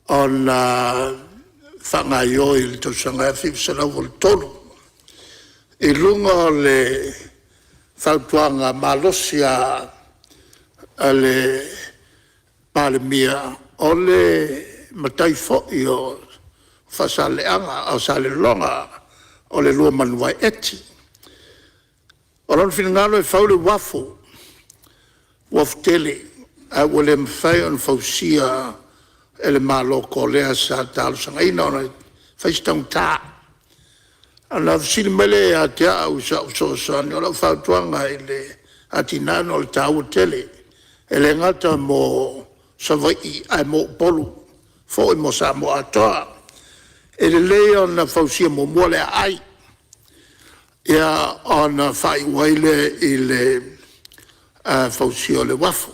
on whangaio I to sanga whiwsana wol tonu. I lunga o le whautuanga malosia le Palemene o le matai fo'i o whasaleanga o sale longa o le lua manuai eti. O lon finangalo e whaule wafu tele a wale mwhai on whausia e le malo ko lea sa talo sanga ina ona whaistang tā. Ana wsini mele a te au sa usosani o la whautuanga i le atinano le tāua tele e le ngata mo savai ai mo polu fo I mo sa mo atoa e le leo na whausia mo mole ai ia ona whai waile I le whausia le wafu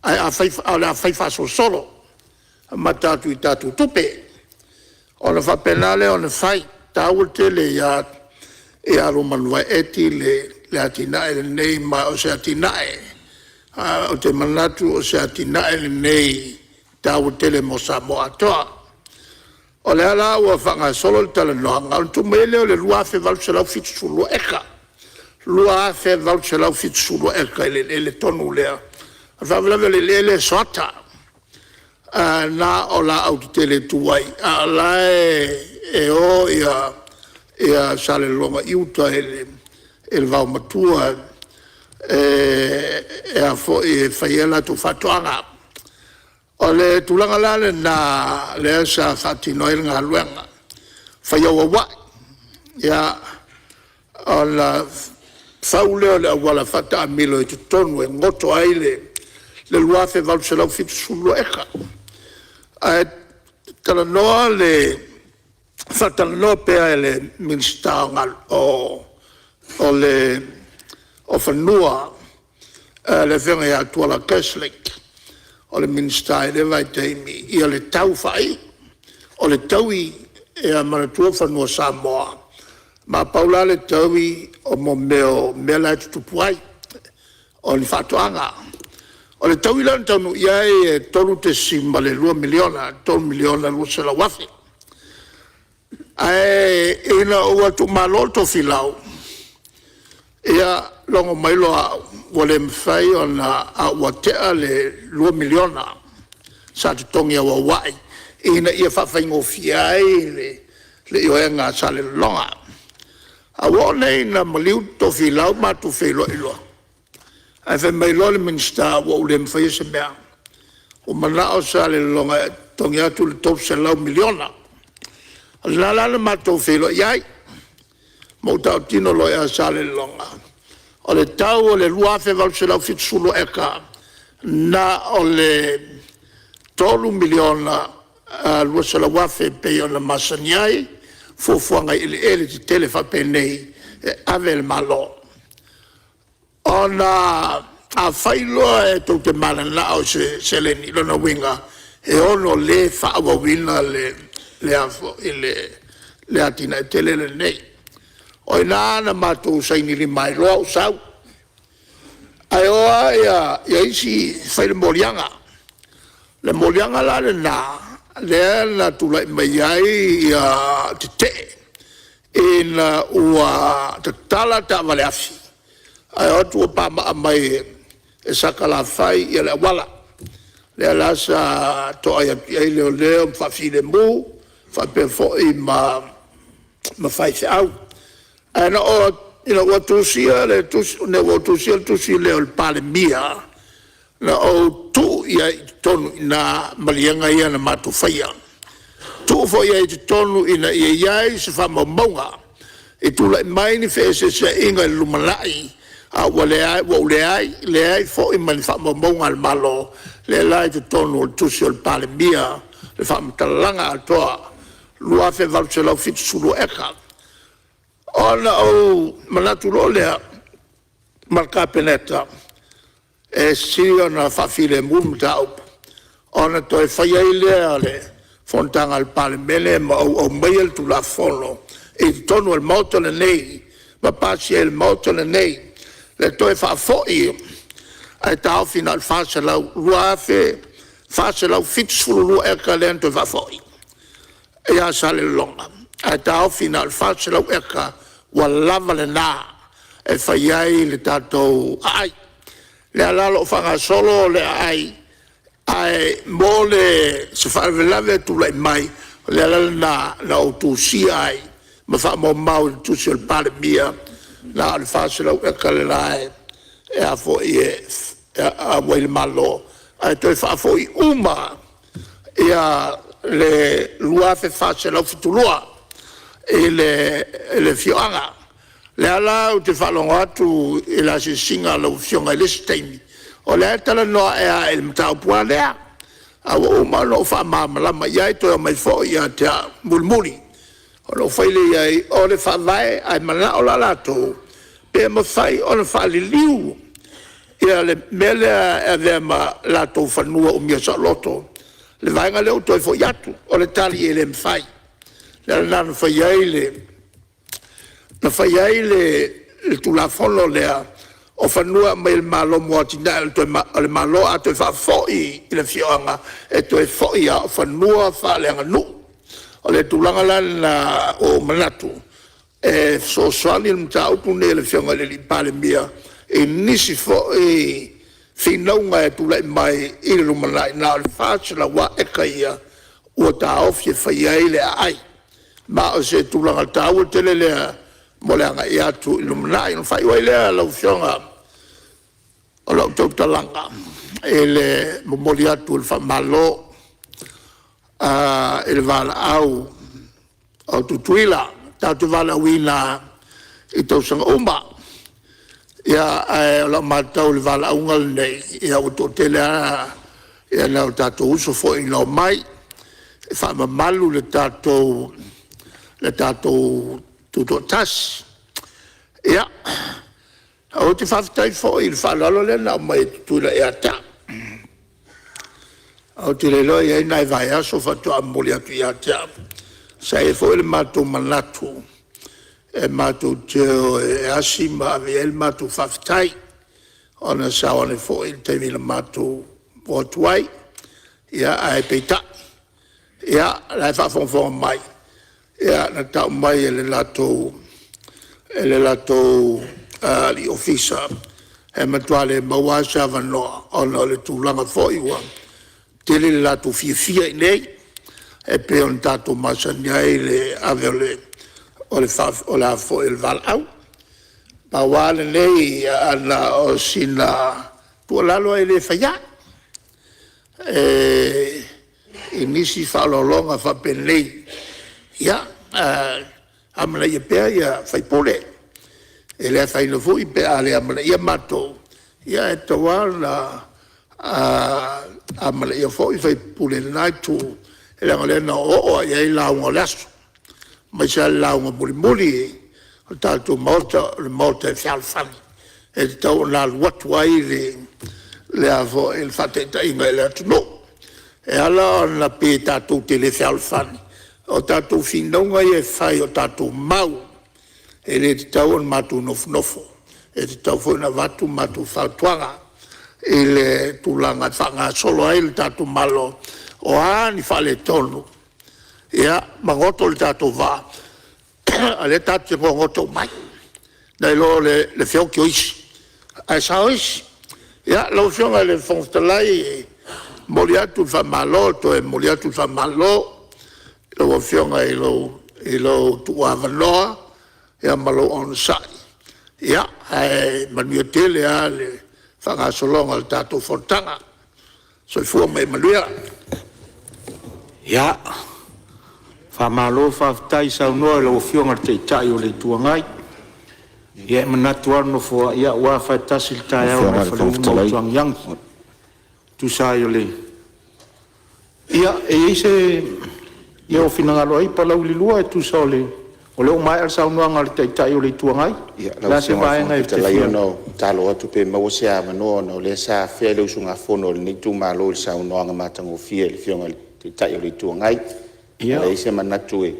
ai a whai whaso solo ma tātu I tātu tupe ona whapenale ona whai tāua tele ia e aro manua eti le atinae le nei ma o se atinae o te manatu o se atinae le nei tāua tele mo sa mo atoa. O le ala ua whanga solo le tala noanga, o tu mele o le lua fe valselau fitsulu eka. Lua fe valselau fitsulu eka le tonu lea. A whawalawe le soata. Na o la au te tele tuai. A la e o ia sale longa iuta ele vau matua e a fo e whaiela tu whatuanga. O le tulanga lale na le sa whatinoe ngā luenga. Whaiawa wai. Ia o la whauleo le awala whata amilo I te tonu e ngoto ai le luafe valselau fitu sulu eka. Ai tala noa le whatala noa pea le minsta o le o whanua le whenga ia tuala Catholic o le minsta I le vai teimi ia le tau whai o le taui e a manatua whanua Samoa ma paula le taui o mo mea lai tutupuai o le whatuanga o le taui lan tanu ia e tolu te sima le 2 miliona 2 miliona lua sela wafi ai ina ua tu maloto filau ia longo mailo a wale mwhai o na a watea le 2 miliona sa te tongi a wawai ina ia whawhaingo fiai le ioenga sa le longa a wane ina maliu to filau ma tu whilo iloa ai whai mailo le minsta wa ule mwhai se mea o mana o sa le longa tongi atu le top se lau miliona la ma to whilo iai mo tau tino loe a sa le longa o le tau o le luafe valselau fitsulu eka na o le 3 miliona lua sela wafe pe o na masaniai fuafuanga ele te tele whapenei ave le malo. Ona a whailoa e tau te malana o se leni lona winga e ono le whaawawina le afo le atina e tele le nei. O ina na mātou saini li mai loa o sau. Ai oa ia isi whaile morianga. Le morianga la le lea na tulai mai ai ia te te. Ina ua te tala ta vale afi. Ai o tua pama mai e saka la whai ia le wala. Lea la sa to ai leo mwhawhine mu, whapefo I ma whai se au. Ana o wa tusia le tusi le o Palemene na o tu ia tonu na malianga ia na matu whaia. Tu fo ia tonu ina ia iai se whamamonga e tula mai ni whese se inga lumalai a le ai fo I mani whamamonga al malo le lai te tonu o tusi o Palemene le whamatalanga atoa luafe valselau fitsulu eka. Ona o manatu lolea marka peneta e sio na whawhile mumtau ona toi whaiai lea le Fonotaga al Palemene ma o mail tu la fono e tonu el moto le nei ma pasi el moto le nei le toi fa foi ai tau final fase la ruafe Fase lau fitsululu eka lento vafoi. Ia sale longa. A tau final fase lau eka walava le na. E faiai le tatou ai. Le alalo fanga solo le ai. Ai mo le se whavelave tu lai mai. Le alalo na o tu si ai. Ma wha mo mau tu si al Palemene. Na al fase lau eka le lai. E a fo i a wai le malo. Ai toi wha fo i uma. Ia le lua fe fase lau fitulua. E le fioanga. Le ala o te whalonga atu e la se singa lau fionga le steini. O le tala noa e a el mtau pua lea. Awa uma lo wha mamalama iai toi mai fo ia te a mulmuli. O lo whaile iai o le whawai ai mana o la lato. Pe ma whai o le whali liu. Ia le mele e vea ma lato whanua o mia sa loto. Le vainga leo toi fo iatu. O le tali e le mwhai. Le nana whai ai le. Na whai ai le tulafono lea. O whanua mai le malo mua tina le malo a toi whafoi i le fioanga. E toi foi a whanua whaleanga nu. O le tulanga lana o manatu. E so swani le mta upu ne le fionga le li Palemene. E nisi foi whinaunga e tulai mai i le lumanai. Na le whātila wa eka ia. Ua ta ofie whai ai le ai. Ma o se tulanga tau tele lea. Moleanga i atu i lumanai. No whai wai lea lau fionga. O lau tau talanga. E le momoli atu il whamalo. E le wala au. O tutuila. Tau te wala wina i tau sanga umba. Ia o lau matau le wala aungal nei. Ia o to tele a. Ia nau tatou uso fo i lau mai. E whamamalu le tatou. Le tatou. Tuto tas. Ia. O te whaftai fo i le whalalo le na mai tula e ata. O te lelo i nai vai aso whatu amoli atu i ata. Sa e fo i le mātou manatu. E mātou teo e asi ma ave e le mātou whaftai. Ona sawane fo i le teimi le mātou watuai. Ia ai peita. Ia lai whafonfonga mai. Ia na tau mai e le lato li ofisa e matuale mawasa vanoa ona le tūlanga fōiwa tele le lato fia i nei e pe on tato masania i le avele o le afo il val au pa wale nei ana o sina tuolalo e le whaia e nisi whalolonga whapenei ia amana ia pea ia whaipole. E lea whaina fui pea le amana ia mato. Ia e tawa na amana ia fui whaipole nai tu. E lea ngale na o ia i launga lasu. Mai sa launga muli. O tātou mauta, le mauta e whialwhani. E te tau na luatu ai le avo e le whateta inga e lea tuno. E ala na pe tātou te le whialwhani. O tātou whinonga i e whai o tātou mau. E le te tau on mātou nofo. E te tau whaina watu mātou whautuanga. E le tūlanga whanga solo ai le tātou malo. O aani whale tonu. Ia, mangoto le tātou wā. A le tātou te mangoto mai. Nei lo le whiauki o isi. Ai sao isi. Ia, lau whionga le whongtalai. Moli atu whamalo, to e moli atu whamalo. Lo fionga i lo tua vanoa ia malo on sai ia ai manu tele ale fanga solonga al tato Fonotaga so fu mai maluia ia fa malo fa tai sa no lo fionga te tai o le tua ngai ia manatu no fo ia wa fa tasil tai o le fo yang tu sai le ia e se ia o finangalo ai pa lau lilua e tu saole o leo mai al sau noanga le taitai o le tuangai la se vaenga e te fia no talo atu pe mawasea manoa no le sa fea leu sunga fono le nitu malo le sau noanga matango fia le fionga le taitai o le tuangai ia le se manatu e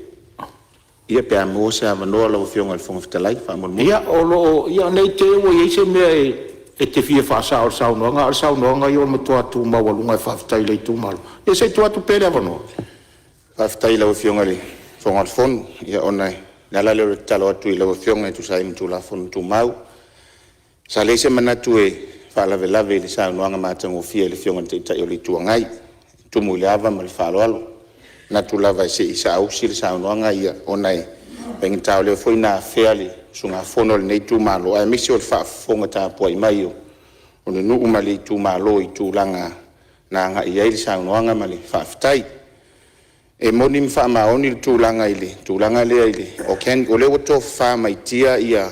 ia pe mawasea manoa lau fionga le fonga fitalai fa mon ia o lo ia nei te o ia se me e te fia whaasa o saunoanga i o matua tu mawalunga e whaftai le tu malo. E se tu atu pere avano? Whaftai lau fionga li, whonga whonu, ia onai, nala leo talo atu i lau fionga i tu sai mtu la whonu tu mau. Sa leise manatu e whalave lave le saunoanga mātango fia le fionga te itai o le tuangai, tumu le ava ma le whaloalo. Natu lava se isa ausi le saunoanga ia onai, pengi tau leo foi na feali, sunga fono le nei tu malo, ai misi o le whaafonga tāpua i mai o. O le nuu ma le tu malo i tu langa, na nga i eili saunoanga ma le whaafitai. E moni mwha maoni le tūlanga lea ile. O le wato wha mai tia ia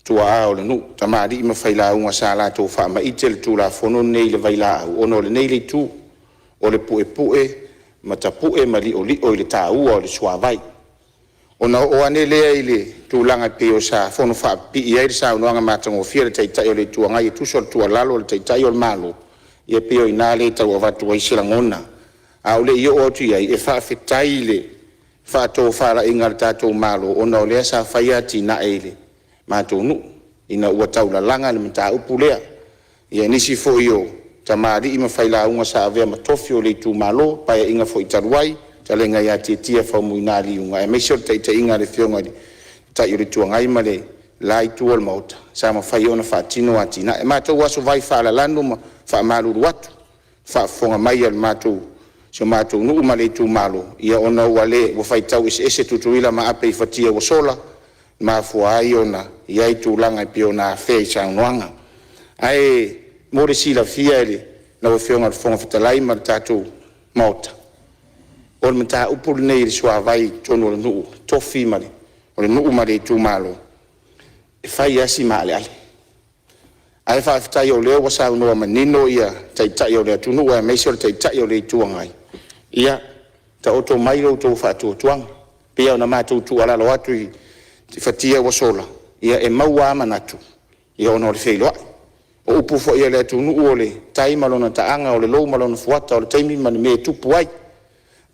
tua a o le nu. Tamari ima whaila unga sa la tō wha mai te le tūla whono nei le vaila au. Ono le nei le tū. O le pue, mata pue ma li o i le tā ua o le suavai. Ona o ane lea ile tūlanga pe o sa whono wha pi i eiri sa unoanga matango fia le taitai o le tuanga i tuso le tua lalo le taitai o le malo. Ia pe o ina le tau avatu wa isi langona. A ole i o tu iai e whaafetai le whaatou whaara inga le tātou malo o na o lea sa whaia ti na eile mātou nu ina ua taula langa le mta upu lea ia nisi fo i o ta maari ima whaila unga sa avea matofi o le tu malo paia inga fo i taruai ta lenga ia tia whamu ina li unga e meisio ta ita inga le fionga di ta i ritua ngai ma le lai tuol mauta sa ma whai ona whaatino ati na e mātou waso vai whaala lanu ma wha maluru watu whaafonga mai al mātou so mātou nuu ma le tu malo ia ona ua le ua whaitau ese tutuila ma ape i whatia wa sola ma fua ai ona ia i tūlanga i pio na whea i saunoanga ai mōre sila fia ele na ua whionga le whonga whatalai ma le tātou maota o le mta upul nei le sua vai tono le nuu tofi ma le o le nuu ma le tu malo e whai asi ma ale ale ai whaafitai o leo wa saunoa ma nino ia taitai o le atunua e meisi o le taitai o le tuangai ia ta oto mai lo to fa to tuang pia na ma to tu ala lo atu i fatia wa sola ia e maua manatu ia ono le feilo o upu fo ia le tu nu ole tai malona ta anga o le lo malona fuata o le taimi man me tu puai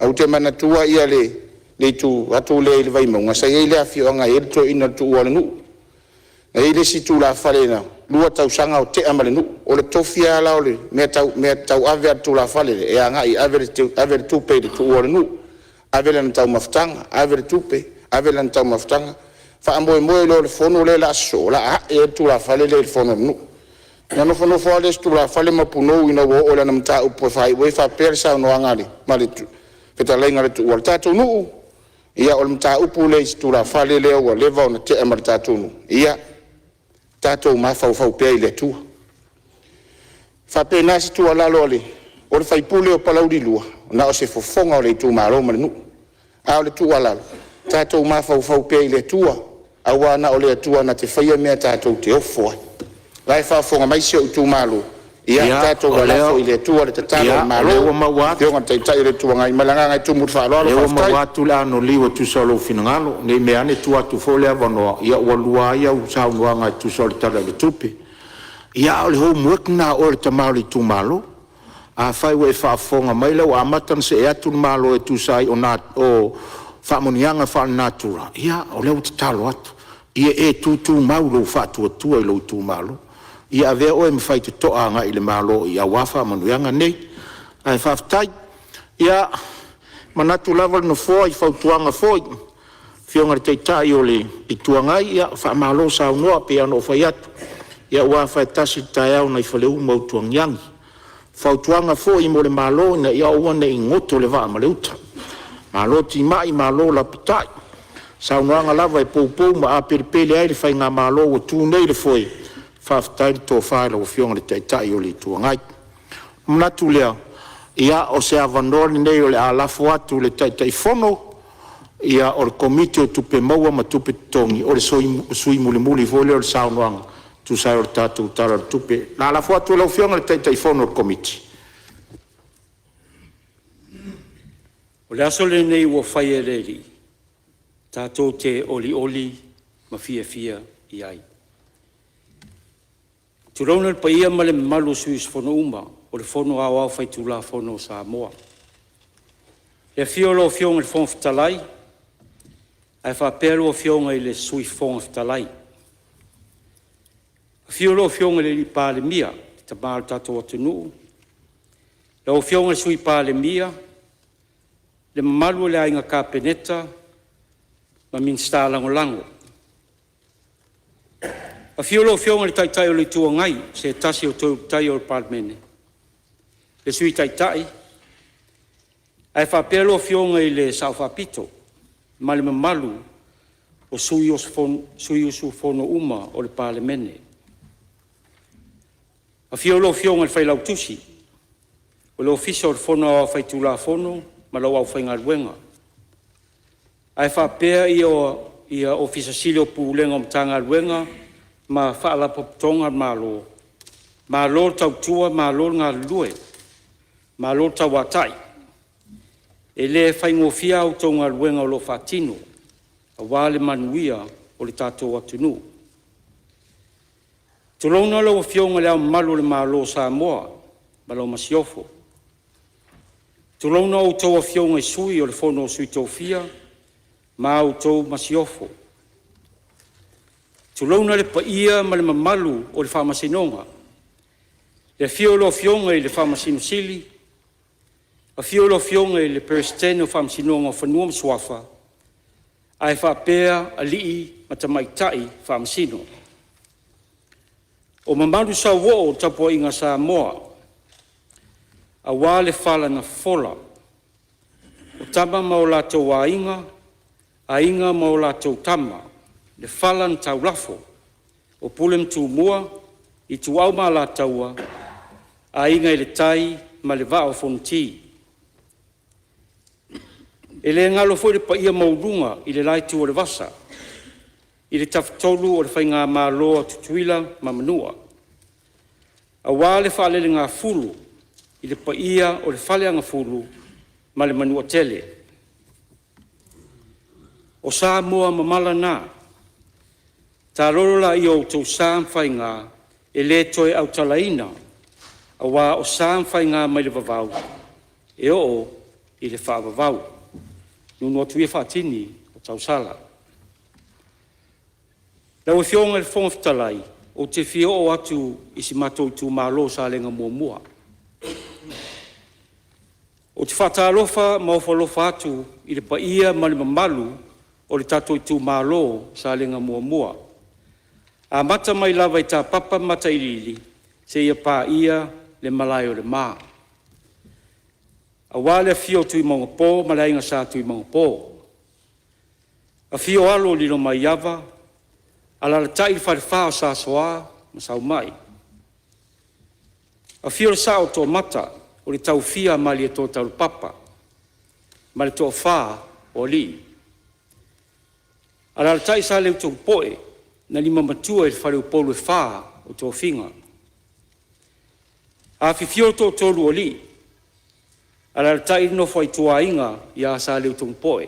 au te manatu ia le tu atu le vai mo sa ia le afio anga e to ina tu o le nu e le si tu la fale na lua tau sanga o te amale nu o le tofia la o le me tau ave tu la fale e anga i ave tu pe tu o le nu ave le tau maftanga ave tu pe ave le tau maftanga fa ambo lo le fono le la so la e tu la fale le fono nu na no fono fo le tu la fale ma puno ina o le na mta o po fai we fa persa no angale mali tu peta lenga le tu o tatu nu ia o mta upu le tu la fale le o le va na te amar tatu nu ia tatou ma fau pe ile tu fa pe na si tu ala lole o le fai pule o palauri lua na o se fofonga o le tu ma ro ma nu a o le tu ala tatou ma fau pe ile tu a wana o le tu na te fai me tatou te ofo lai fa fonga mai se o tu malo ia tatou ala fo ile tu le tatalo ma ro yo nga tai le tu ngai malanga ngai tu mu fa lo le ma watu la no liwa tu solo finangalo ne me ane tu atu fo le avano ia o lua ia u sa ngai tu solo tala le tupi ia o le homework na o le tamali tu malo a fai we fa fonga mai le wa matan se atu malo e tu sai o na o fa monianga fa natura ia o le talo atu ia e tu malo fa tu e lo tu malo ia ave o me fai te toanga i le malo ia wafa manuanga nei ai faftai ia manatu level no foi fa tuanga foi fionga te tai ole i tuanga ia fa malo sa no pe no foi atu ia wafa tasi tai au nei fale u mo tuangang fa tuanga foi mo le malo na ia o nei ngoto le va maleuta malo ti mai malo la pitai sa no lava e pou ma a pele ai le fai nga malo o tu nei le foi faftai to fai lo fionga le tai o le tuangai mnatu lea ia o se avanori nei o le alafo atu le tai fono ia o le komite o tupe maua ma tupe tongi o le sui muli vole o le saunoanga tu sai o le tatu tala le tupe la alafo atu le fionga le tai fono o le komite o le aso le nei ua fai e reri tatou te oli ma fia iai Turona le paia ma le malu suis fono uma, o le fono au fai tula fono Samoa. Le fiolo fionga le fono fitalai, ai fa pelo fionga i le sui fono fitalai. Fiolo fionga le Palemene, te mal tato atunu. Lau fionga sui Palemene, le malu le ainga kapeneta, ma min sta lango. A fiolo fionga le taitai o le tua ngai, se tasi o tau tai o le Palemene. Le sui taitai, ai whapelo fionga i le sao whapito, ma le mamalu o sui usu fono uma o le Palemene. A fiolo fionga le whailau tusi, o le ofisa o le fono a whaitula fono, ma lau au whainga luenga. Ai whapea ia ofisa sili o pulenga o mtanga luenga, ma whaala popotonga malo. Ma lor tau tua, ma lor ngā lue, ma lor tau watai. E le whaingofia au tau ngā luenga o lo whatino, a wale manuia o le tātou atunu. Tulauna lau fionga leo malu le malo Samoa, ma lau masiofo. Tulauna au tau fionga i sui o le fono sui tofia, ma au tau masiofo. Tulauna le paia ma le mamalu o le whamasinonga. Le fiolo fionga i le whamasinosili, a fiolo fionga i le peristene o whamasinonga o whanua mswafa, ai whapea a lii ma tamaitai whamasino. O mamalu sa wo o tapua inga Samoa, a wale whala na fola, o tama ma o lātou a inga ma o lātou tama, le whala na tau lafo, o pulem tu mua, i tu au ma lātaua, a inga i le tai ma le vao fonti. E le ngalo foi le paia maurunga i le laitu o le vasa, i le taftolu o le whainga māloa tutuila ma manua. A wale whaale le ngā fulu, i le paia o le whaleanga fulu, ma le manua tele. O Samoa mamala nā, tā rorola i o tau sām whainga, e le toe au talaina, a wā o sām whainga mai le vavau, e o i le wha vavau. Nunu atu ia whaatini o tau sala. Lau e fionga le whonga fitalai, o te fio o atu i si matou tu malo sa lenga mua. O te whatalofa ma o whalofa atu i le paia ma le mamalu o le tatou tu malo sa lenga mua. A mata mai lava i tā papa mata i lili, se ia pā ia le malai o le maa. A wale a fio tui maunga pō, ma le inga sā tui maunga pō. A fio alo lilo mai iava, a la tai le whare sa soa, ma sau mai. A fio le sā o tō mata, o le tau fia ma li e tō tau papa, ma le tō whā o li. A la tai sa leu tō poe, na lima matua e le whare upolu e whā o tō whinga. A fio tō tōlu o li, a la tai no fai tua inga i a sa leu tō poe.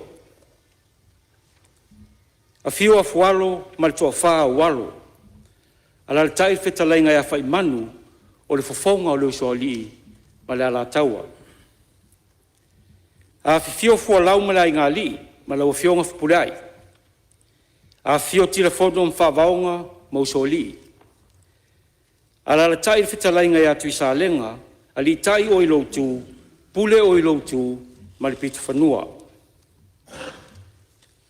A fio a fualo ma le tō whā o walo, a la tai whetalainga e a whai manu o le fofonga o leu soa li ma le ala taua. A fio fua lau ma le inga li, ma lau fionga fupurai. A fio tira fono ma whavaonga ma uso li. A la tai whetalainga e a tui sa lenga, a li tai o ilo tu, pule o ilo tu, ma le pitu whanua.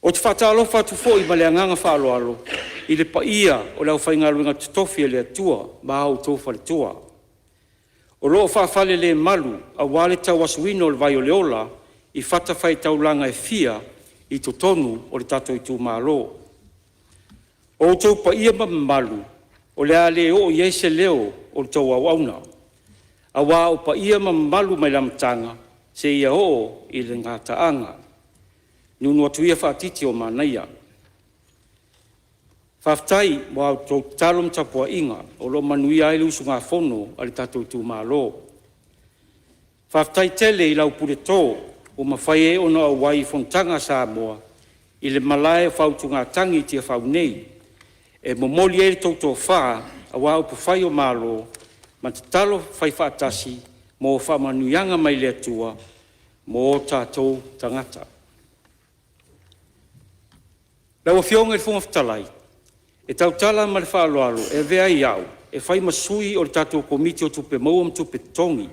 O te whatalofa tu foi ma le anganga whaaloalo, i le paia o lau whaingaluinga tutofi le atua, ma au tofa le tua. O loo whaafale le malu, a wale tau asuino le vai o leola, i whatawhai taulanga e fia, i to tonu o le tato i tu malo. O tau paia ma malu, o le ale o iese leo o le tau au auna. A wā o paia ma malu mai lamtanga, se ia o i le ngata anga. Nunu atu ia whaatiti o manaia. Whaftai, wā tau talom tapua inga, o lo manuia ai lusu ngā fono, ali tatou tu malo. Whaftai tele i lau pure tō, o mawhai e ona au wai Fonotaga Samoa, i le malae whautu ngā tangi tia whau nei, e momoli e tau tō whaa, a wā upu whai o malo, ma te talo whai whaatasi, mo whamanuianga mai le atua, mo tātou tangata. Lau a fionga i whonga whatalai, E tautala ma le whaaloalo, e vea i au, e whai masui o le tātou komiti o tupe maua tupe tongi.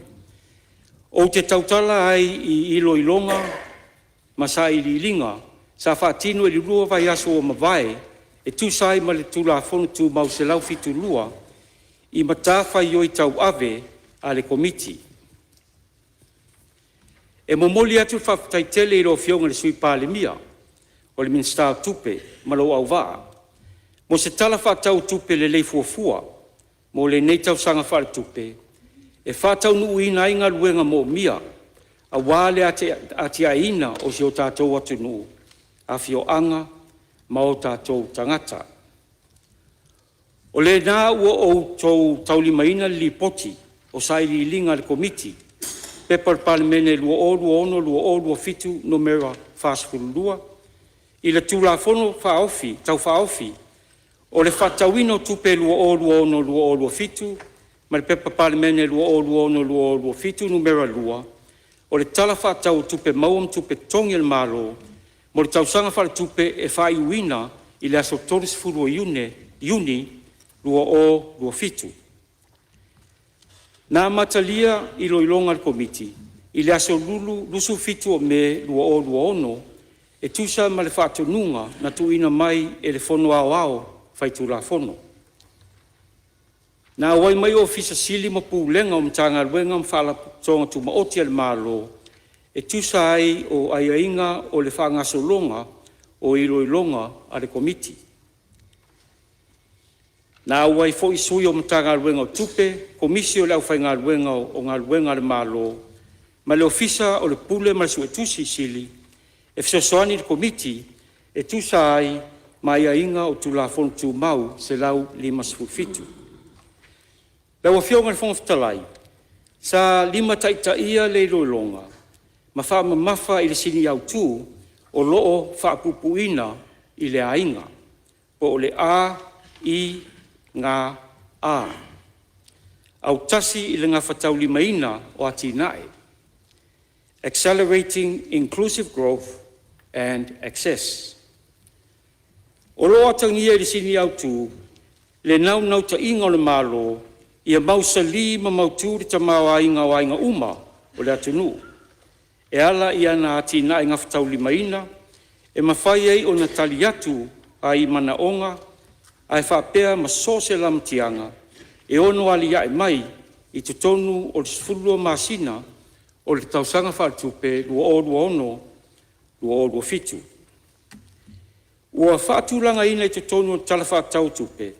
O te tautala ai i ilo ilonga, masa i linga, sa whaatino e li rua vai aso o mawai, e tūsai ma le tūla whonu tū mau se lau fitu lua, i matawha i oi tau ave a le komiti. E momoli atu whaftai tele i ro fionga le sui Palemene, o le minsta tupe, malo au waa. Mo se tala whatau tupe le lei fuafua, mo le nei tau sanga whare tupe, e whatau nuu ina inga luenga mo mia, a wale ati a ina o si o tātou atu nuu, a fio anga, ma o tātou tangata. O le nā ua o tau taulimaina li poti, o sairi linga le komiti, pepa le Palemene lua o fitu numera whaasfulua, i le tūla fono whaofi, tau whaofi, o le whatauino tupe lua o fitu, ma le pepa Palemene lua o fitu numera lua, o le tala whatau tupe mauam tupe tongi el malo, mo le tausanga whare tupe e whaiuina i le aso toris furu o Iuni lua fitu. Nā matalia i loilonga le komiti, i le aso lusu fitu o me lua ono, e tusa ma le whaatonunga na tuina mai e le fono ao whaitula fono. Nā wai mai o fisa sili ma pūlenga o mtanga luenga mwhala tonga tu maoti al malo, e tusa ai o aiainga o le whangasolonga o i loilonga a le komiti. Nā wai fo i sui o mtanga luenga o tupe, komisi o le au whainga luenga o ngā luenga le malo, ma le ofisa o le pule ma le su e tusi sili, e fisosoani le komiti, e tusa ai ma aiainga o tu la fonu tu mau se lau 5 fitu. Lau a fionga le fonga fitalai, sa 5 taitaia le loilonga, ma wha mafa i le sini au tu, o loo wha pupuina i le ainga, o le a, i, ngā, a. Au tasi i le ngā whatau 5 o ati nae. Accelerating inclusive growth and access. O loo atangia i le sini au tu, le nau ta inga o le malo, ia mausali ma mautu le tamau ainga o ainga uma o le atunu. E ala ia na ati na inga whatau 5, e mawhai ei o na tali atu a i mana onga, a e whapea ma sose lamtianga, e ono ali ia e mai i te tonu o le sfulua masina o le tausanga whartupe lua o fitu. Ua whaatulanga ina i te tonu o tala whaatau tupe,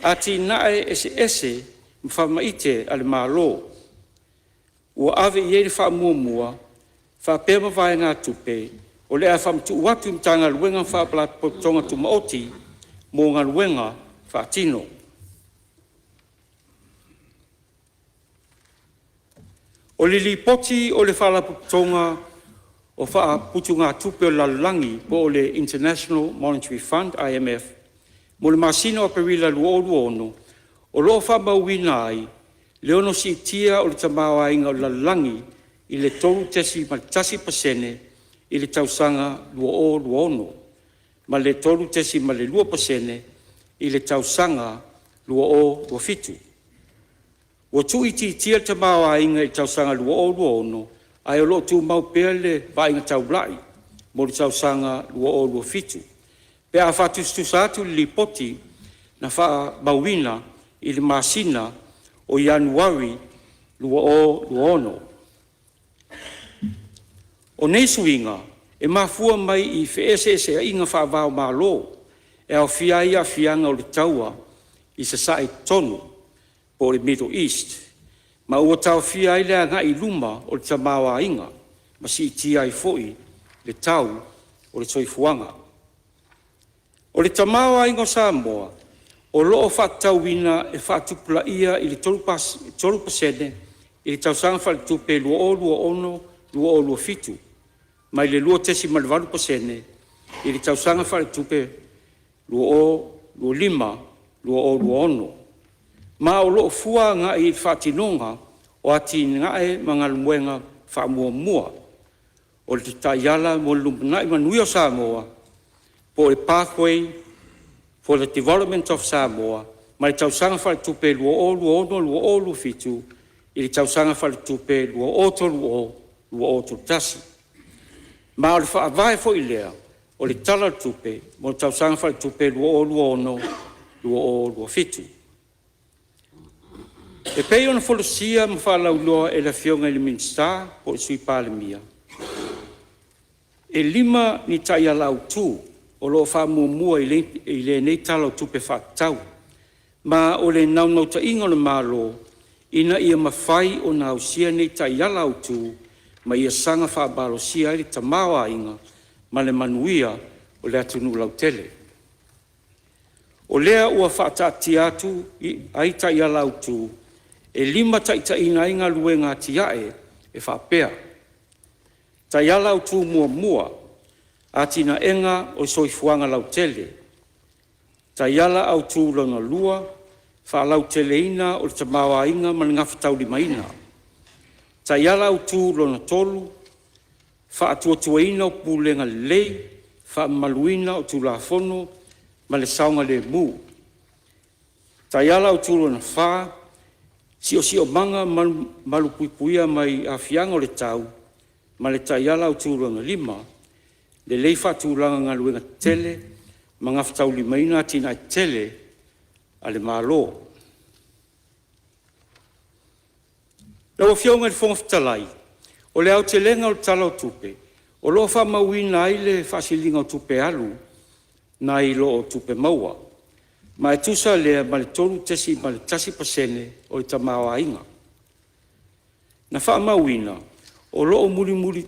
ati nae ese mwhamaite ale malo. Ua ave i ere whaamua, whapea mawai ngā tupe, o lea whamtu watu mtanga luenga whaapala potonga tu maoti, mō ngā luenga whaatino. O le lipoti o le whala potonga o whaaputu ngā tupe o lalangi po o le International Monetary Fund, IMF, mo le masina o perila lua ono, o loo whamauina ai, le ono si tia o le tamawa inga o lalangi i le tolu tesi ma tasi pasene i le tausanga lua ono, ma le tolu tesi ma le 2% i le tausanga lua fitu. Ua tu iti tia te mawa inga i tausanga lua ono, ai o lo tu mau pea le vainga taulai, mo le tausanga lua fitu. Pea a whatustus atu li poti na wha mauina i le masina o Januari lua ono. O nesuinga, e mafua mai i wheese a inga whaavao malo, e au whiaia whianga o le taua i sa sae tonu po le Middle East. Ma ua tau whiai lea ngā i luma o le tamawa inga, ma si iti ai foi le tau o le toifuanga. O le tamawa inga o Samoa, o loo whaatauina e whaatupula ia i le 3% i le tausanga whaatupe lua fitu, mai le 2% i le tausanga whaatupe lua 5 ono. Ma o loo fua ngā i whaatinonga o ati ngā e mga lumuenga whaamua. O le taiala mo lumunai manui o Samoa, po le pathway for the development of Samoa, ma le tausanga whale tupe lua olu fitu, i le tausanga whale tupe lua oto tasi. Ma o le whaavae fo i lea, o le tala tupe, mo le tausanga whale tupe lua fitu. E pei ona wholosia ma whalauloa e la fionga i le minsta, po i sui Palemene. E lima ni tai alau tū, o lo wha mua i le nei tala o tupe whātau. Ma o le nau ta inga le malo, ina ia mawhai o nau sia nei tai alau tū, ma ia sanga whaabalo sia i le tamawa inga, ma le manuia o le atunu Lautele. O lea ua whaatati atu ai tai alau tū, e lima tai ina inga luenga tiae e whaapea. Tai alau tū mua, atina enga o soifuanga Lautele. Tai ala au tū langa lua, wha Lautele ina o le tamawa inga ma ngawhatau lima ina. Tai ala au tū lana tolu, wha atuatua ina o pūlenga lei, wha maluina o tū la fono, ma le saunga le mū. Tai ala au tū lana wha, sio manga malupuipuia mai a fianga o le tau, ma le tai ala au tū lana lima, le lei whatūlanga ngā luenga tele, ma ngawhatau lima ina tina i tele, a le mālo. Lau fionga le whongawhitalai, o le au te lenga o le tala o tupe, o loa wha mauina ai le whasilinga o tupe alu, na i lo o tupe maua. Ma e tusa lea ma le tolu tesi ma le tasi pasene o i tamawa inga. Na wha mauina, o lo o muri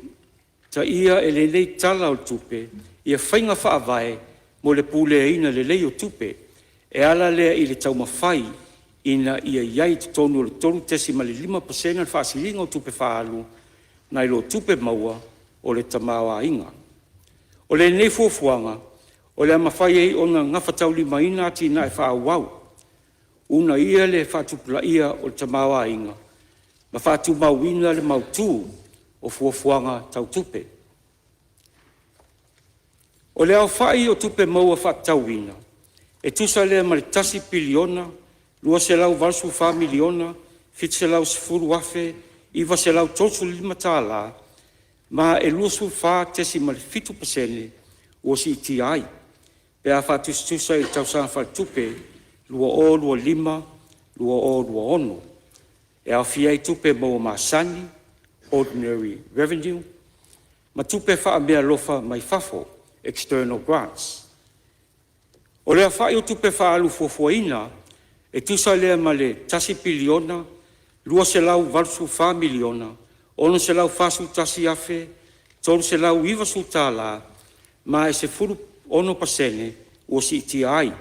ta ia e le lei tala o tupe, ia whainga whaavae mo le pule ina le lei o tupe, e ala lea i le tau mawhai ina ia iai te tonu o le tolu tesi ma le 5% le whasilinga o tupe whaalu, na i lo tupe maua o le tamawa inga. O le nei fuafuanga, o le mawhai ei ona ngawhatau lima ina ati na e whaawau. Una ia le whatupula ia o le tamawa inga, ma whatu mauina le mautū o fuafuanga tau tupe. O le au whai o tupe maua whatau ina, e tusa lea ma le tasi piliona, lua se lau valsu wha miliona, fit se lau sifuru afe, iwa se lau tosu lima tāla, ma e lua su wha tesi ma le 5% o si iti ai. Pe a whatustusa i tausanga whatupe, lua lima, lua ono. E au fia i tupe maua masani, ordinary revenue, ma tupe wha mea lofa mai fafo, external grants. O lea wha i o tupe wha alu fuafuaina, e tusa lea ma le tasi piliona, lua se lau valsu wha miliona, ono se lau fasu tasi afe, tolu se lau iwa su tāla, ma e se furu ono pasene o si iti ai.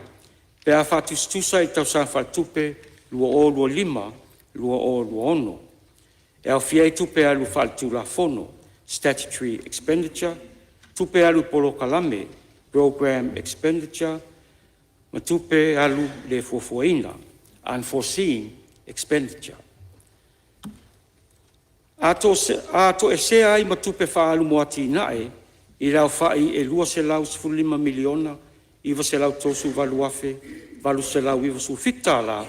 Pe a whatustusa i tausanga whatupe, lua lima, lua ono. E au fia i tupe alu whaltu la fono, statutory expenditure, tupe alu polo kalame, program expenditure, ma tupe alu le fuafuaina, unforeseen expenditure. Ato e se ai ma tupe whaalu moati nae, i lau whai e lua se lau 5 miliona, iwa se lau tosu valu afe, valu se lau iwa su fitala,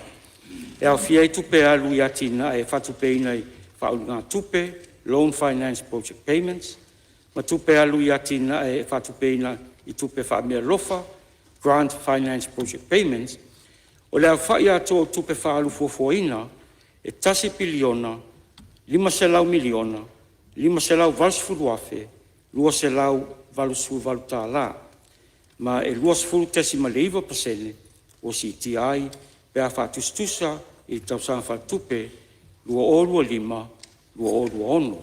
e au fia i tupe alu i ati nae, whatupe inai whaulu ngā tupe, loan finance project payments, ma tupe alu i ati nae, whatupe inai i tupe whaamea lofa, grant finance project payments, o lea whai ato tupe whaalu fuafuaina, e tasi piliona, 5 se lau miliona, 5 se lau valsfuru afe, 2 se lau valusu valu tāla, ma e 2 tesi ma le 5% o si iti ai, pe a whatustusa i tausanga whatupe, 2 ono.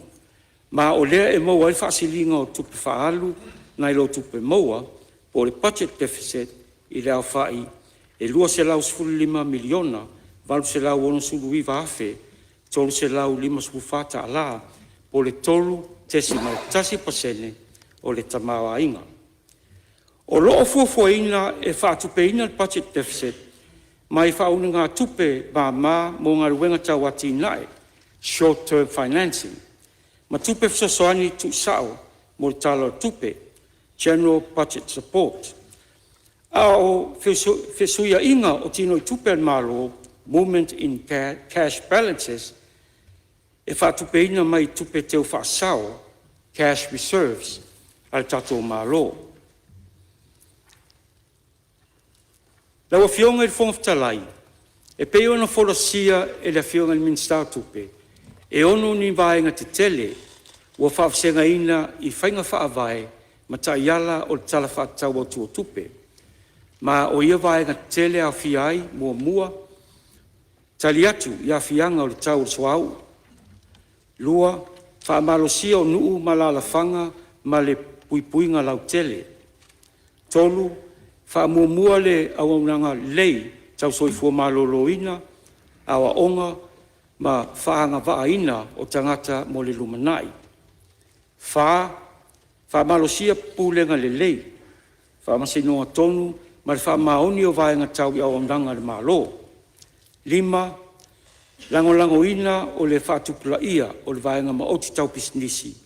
Ma o lea e maua i whaasilinga o tupe whaalu, na i lo tupe maua, po le budget deficit i lea whai, e 2 se lau 5 miliona, valu se lau ono sulu iwa afe, tolu se lau 5 sufata ala, po le tolu tesi ma le tasi pasene o le tamawa inga. O loo fuafuaina e whaatupeina le budget deficit, mai whauna ngā tupe ma mo ngā ruenga tau ati nae, short-term financing. Ma tupe fsasoani tu sao mo le talo tupe, general budget support. Ao fesuia inga o tino I tupe malo, movement in cash balances, e whatupe ina mai tupe teo whaasao, cash reserves, al tato malo. Lau fionga I whongaftalai, e peo na wholosia e la fionga I minstau tupe, e ono ni vaenga te tele, ua whaafsenga ina I whainga whaavae, ma taiala o tala whaatau o tua tupe. Ma o ia vaenga tele a fiai mua, tali atu ia fianga o le tau o swau. Lua, whaamalosia o nuu malalafanga ma le puipuinga lautele. Tolu, whaamua le awaunanga lei tau soifua maloloina, awa onga ma whaanga vaaina o tangata mo le lumanai. Whaamalosia pūlenga le lei, whaamasinoa tonu, ma le whaamaoni o vaenga tau I awaunanga le malo. 5, langolangoina o le whaatupula ia o le vaenga ma oti tau pisnisi,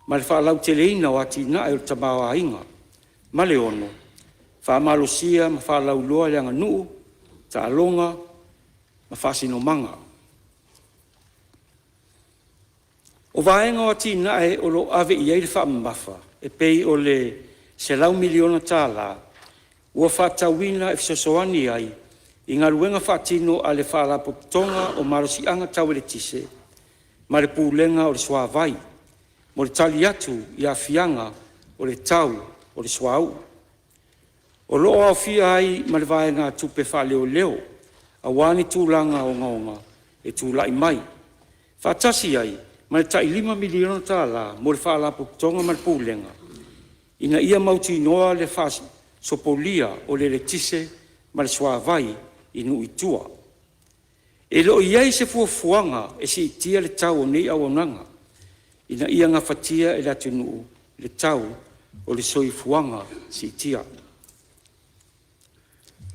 ma le whaalauteleina o ati na e o tamawa inga. Ma le ono, whaamalosia ma whaalauloa le anga nuu, ta alonga, ma whaasino manga. O vaenga o ati na e o lo ave I eile whaamafa, e pei o le selau miliona tāla, ua whaatauina e fisosoani ai, I ngā ruenga whaatino a le whaalapotonga o marosianga tau le tise, ma le pūlenga o le swavai, mo le tali atu I a fianga o le tau o le swau. O loo au fia ai ma le vaenga tupe whaleo leo, a wani tūlanga o ngaonga e tūlai mai. Whaatasi ai, ma le tai 5 miliona tāla mo le whaalapotonga ma le pūlenga. Ina ia mauti noa le whaas sopolia o le tise ma le swavai I nui tua. E lo iai se fuafuanga e si itia le tau o nei awananga. Ina ia ngā whatia e la tunu le tau o le soifuanga si itia.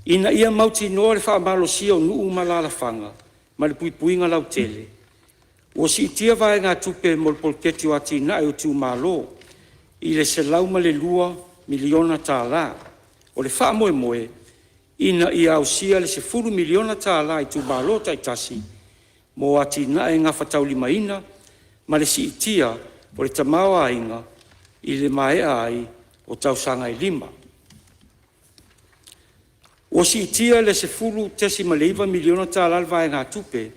Ina ia mauti noa le whaamalosia o nuu malalafanga ma le puipuinga lautele. O si itia vai ngā tupe mo le polketi o ati na e o tu malo I le selau ma le 2 miliona tāla. O le whaamoe moe ina ia ausia le 10 miliona tāla I tu malo taitasi mo ati na e ngā whatau 5 ma le si itia o le tamawa inga I le maea ai o tausanga I 5. O si itia le 10 miliona tāla le vai ngā tupe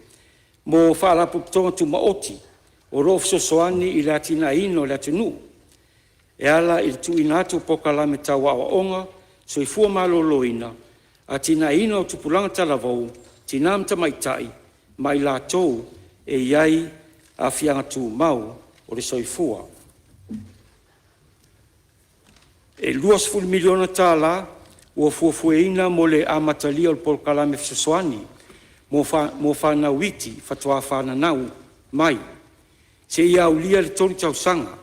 mo whaalapotonga tu maoti o roo fisosoani I le atina ino le atinu. E ala I tu inatu pokalame tawa o onga so I fua maloloina atina ino tupulanga talavou tinam tamaitai mai la tou e iai a fianga tu mau o le soifua. E 2 miliona tāla ua fuafueina mo le amatalia o le pokalame fisosoani mo whanawiti fatua whananau mai. Se ia ulia le toni tausanga.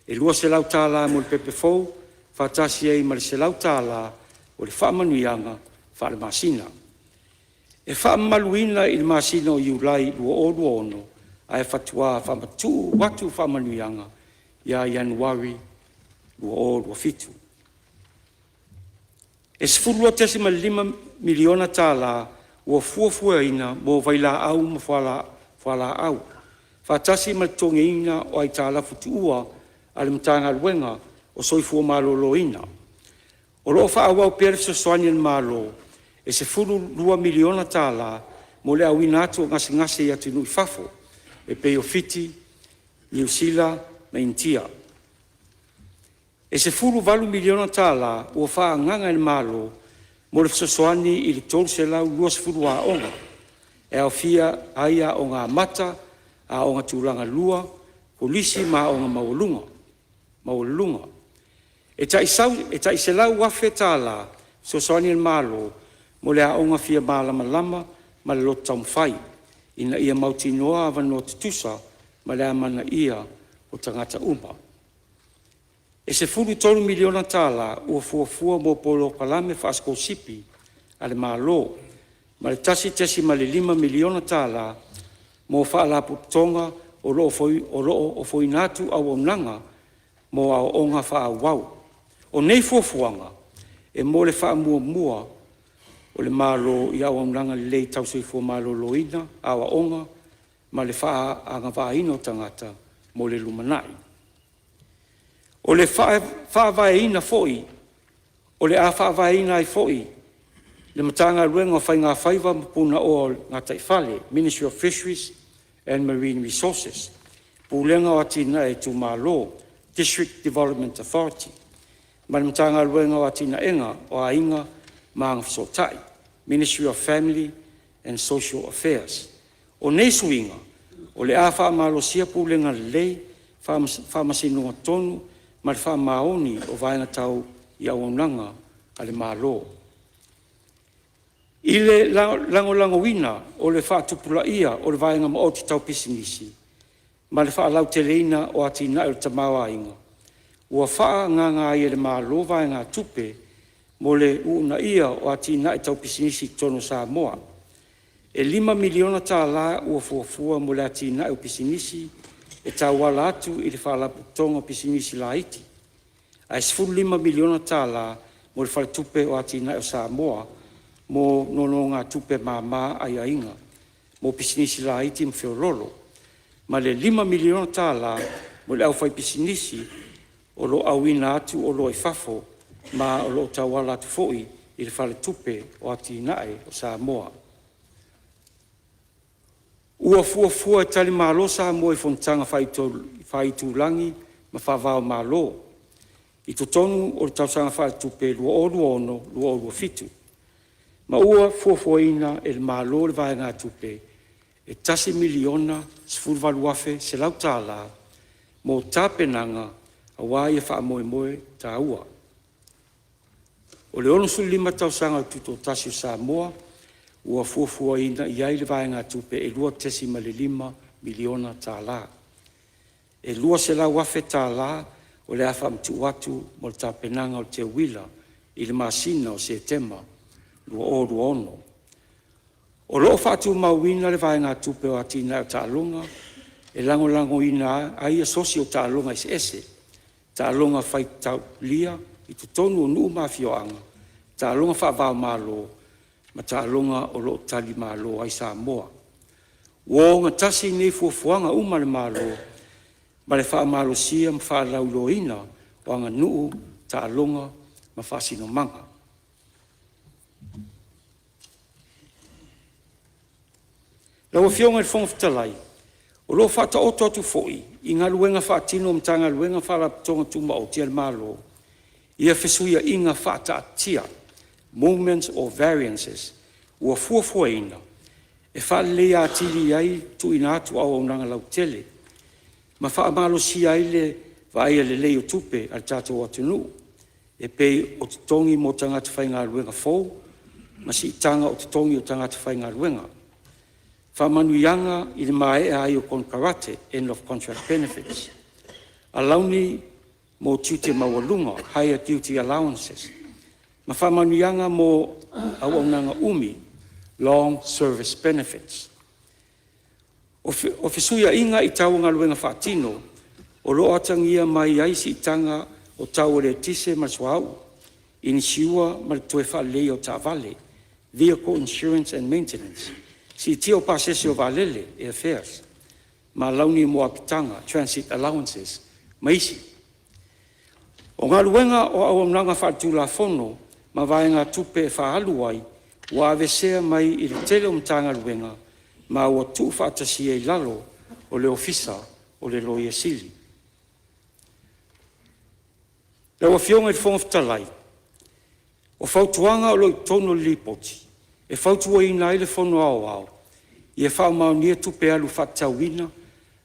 E 2 selau tāla mo le pepefou, whatasi ei ma le selau tāla o le whaamanuianga wha le masina. E whaamaluina I le masina o iulai lua o lua ono, a e fatua whaamatu watu whaamanuianga ia Januari lua o lua fitu. E 10 miliona tāla ua fuafuaina mo vaila au ma whala au. Whatasi ma le tongeina o ai tāla futua a le mtanga luenga o soifua maloloina. O loo whaawau pere fisosoani le malo e 2 miliona tāla mo le awina atu o ngasi I atu nui fafo e peo fiti, New Zealand na Intia. E 10 miliona tāla ua whaanganga le malo mo le fisosoani I le tolu se lau 2 a onga. E au fia aia o ngā mata a o ngā tūlanga lua, polisi ma o ngā maulunga. E tai se lau wafe tāla fisosoani le malo mo le a o ngā fia malama ma le loto taumwhai. Ina ia mauti noa avanoa tutusa ma le amana ia o tangata uma. E 10 miliona tāla ua fuafua mo polo kalame whaasko sipi ale malo. Ma le tasi ma le 5 miliona tāla mo whaalaputonga o loo o foi natu au onanga mo au onga whaawau. O nei fuafuanga e mo le whaamua o le malo i awa unanga le tausoifua malo loina, awa onga, ma le wha anga vaina tangata mo le lumanai. O le wha vaina foi, o le a wha vaina ai foi, le matanga ruenga o whainga whaiva puna o ngā taifale, Ministry of Fisheries and Marine Resources, pulenga o atina e tu malo, District Development Authority, ma le matanga ruenga o atina enga o ainga maang Fonotaga, Ministry of Family and Social Affairs. O nesuinga, o le a wha malo sia pulenga lei, wha masinunga tonu, ma le wha maoni o vaenga tau i awananga a le malo. I le lango wina o le wha tupula ia o le vaenga ma o te tau pisinisi, ma le wha lauteleina o atina o tamawa inga. Ua wha nganga i le malo vaenga tupe, mo le una ia o atina i tau pisinisi tono Samoa. E 5 miliona tā la ua fuafua mo le atina o pisinisi, e tā wala atu i le whaalapu tonga pisinisi la iti. Ai 5 miliona tā la mo le whalatupe o atina o Samoa, mo nono ngā tupe māmā ai ainga, mo pisinisi la iti mwhiololo. Ma le 5 miliona tā la mo le au whai pisinisi, o lo awina atu o lo e fafo, ma o lo tawala atu foi i le whalatupe o atinae o Samoa. Ua fuafua e tali malo Samoa i Fonotaga whaitulangi ma whawao malo. I totonu o le tausanga whalatupe lua o luono, lua o lua fitu. Ma ua fuafuaina e le malo le vaenga tupe e 10 miliona sfulvaluafe se lau tāla mo tāpenanga a wā ia whaamoemoe tā ua. O le 5 tausanga tuto tasi o Samoa, ua fuafuaina i ai le vaenga tupe e 2.5 miliona tāla. E 2 se lau wafe tāla o le awha mtu watu mo le tāpenanga o te wila i le masina o Setema, lua o ono. O loo whātu mauina le vaenga tupe o atina o tālunga, e lango ina ai asosi o tālunga is ese, tālunga whai tau lia, i tutonu o nuu mawhioanga, tālunga whaavao malo, ma tālunga o loo tali malo ai Samoa. Wo ngatasi nei fuafuanga umale malo, ma le wha malo sia ma wha lauloina, o anga nuu tālunga ma whasino manga. Lau fionga le whongawhitalai, o lo whata oto atu foi, i ngā luenga whaatino mtanga luenga whalapatonga tuma o tia malo, ia whesuia i ngā whata atia, moments or variances, ua fuafuaina, e whalelea atili ai tu ina atu au Aunanga Lautele, ma whaamalo si ai le vaia le leo tupe al tātou atunu, e pei o te tongi mo tangata whai ngā luenga fau, ma si tanga o te tongi o tangata whai ngā luenga. Whamanuianga i le mae ai o konkarate, end of contract benefits. Alauni mo tute mawalunga, higher duty allowances. Ma whamanuianga mo awaunanga umi, long service benefits. O whisuia inga i tau ngā luenga whaatino, o lo atangia mai ai si tanga o tau le tise maswau, in siua ma le tue whalei o tā vale, vehicle insurance and maintenance. Si tio pasese o valele e affairs, ma launi mo akitanga, transit allowances, maisi. O ngā luenga o awamnanga whaatula fono, ma vaenga tupe e whaaluai, wa avesea mai i le tele o mtanga luenga, ma ua tu whaatasia i lalo o le ofisa o le loia sili. Lau fionga i whongawhitalai, o whautuanga o loi tono lipoti, e whautua i nai le whono au, i e whaumaunia tupe alu whatauina,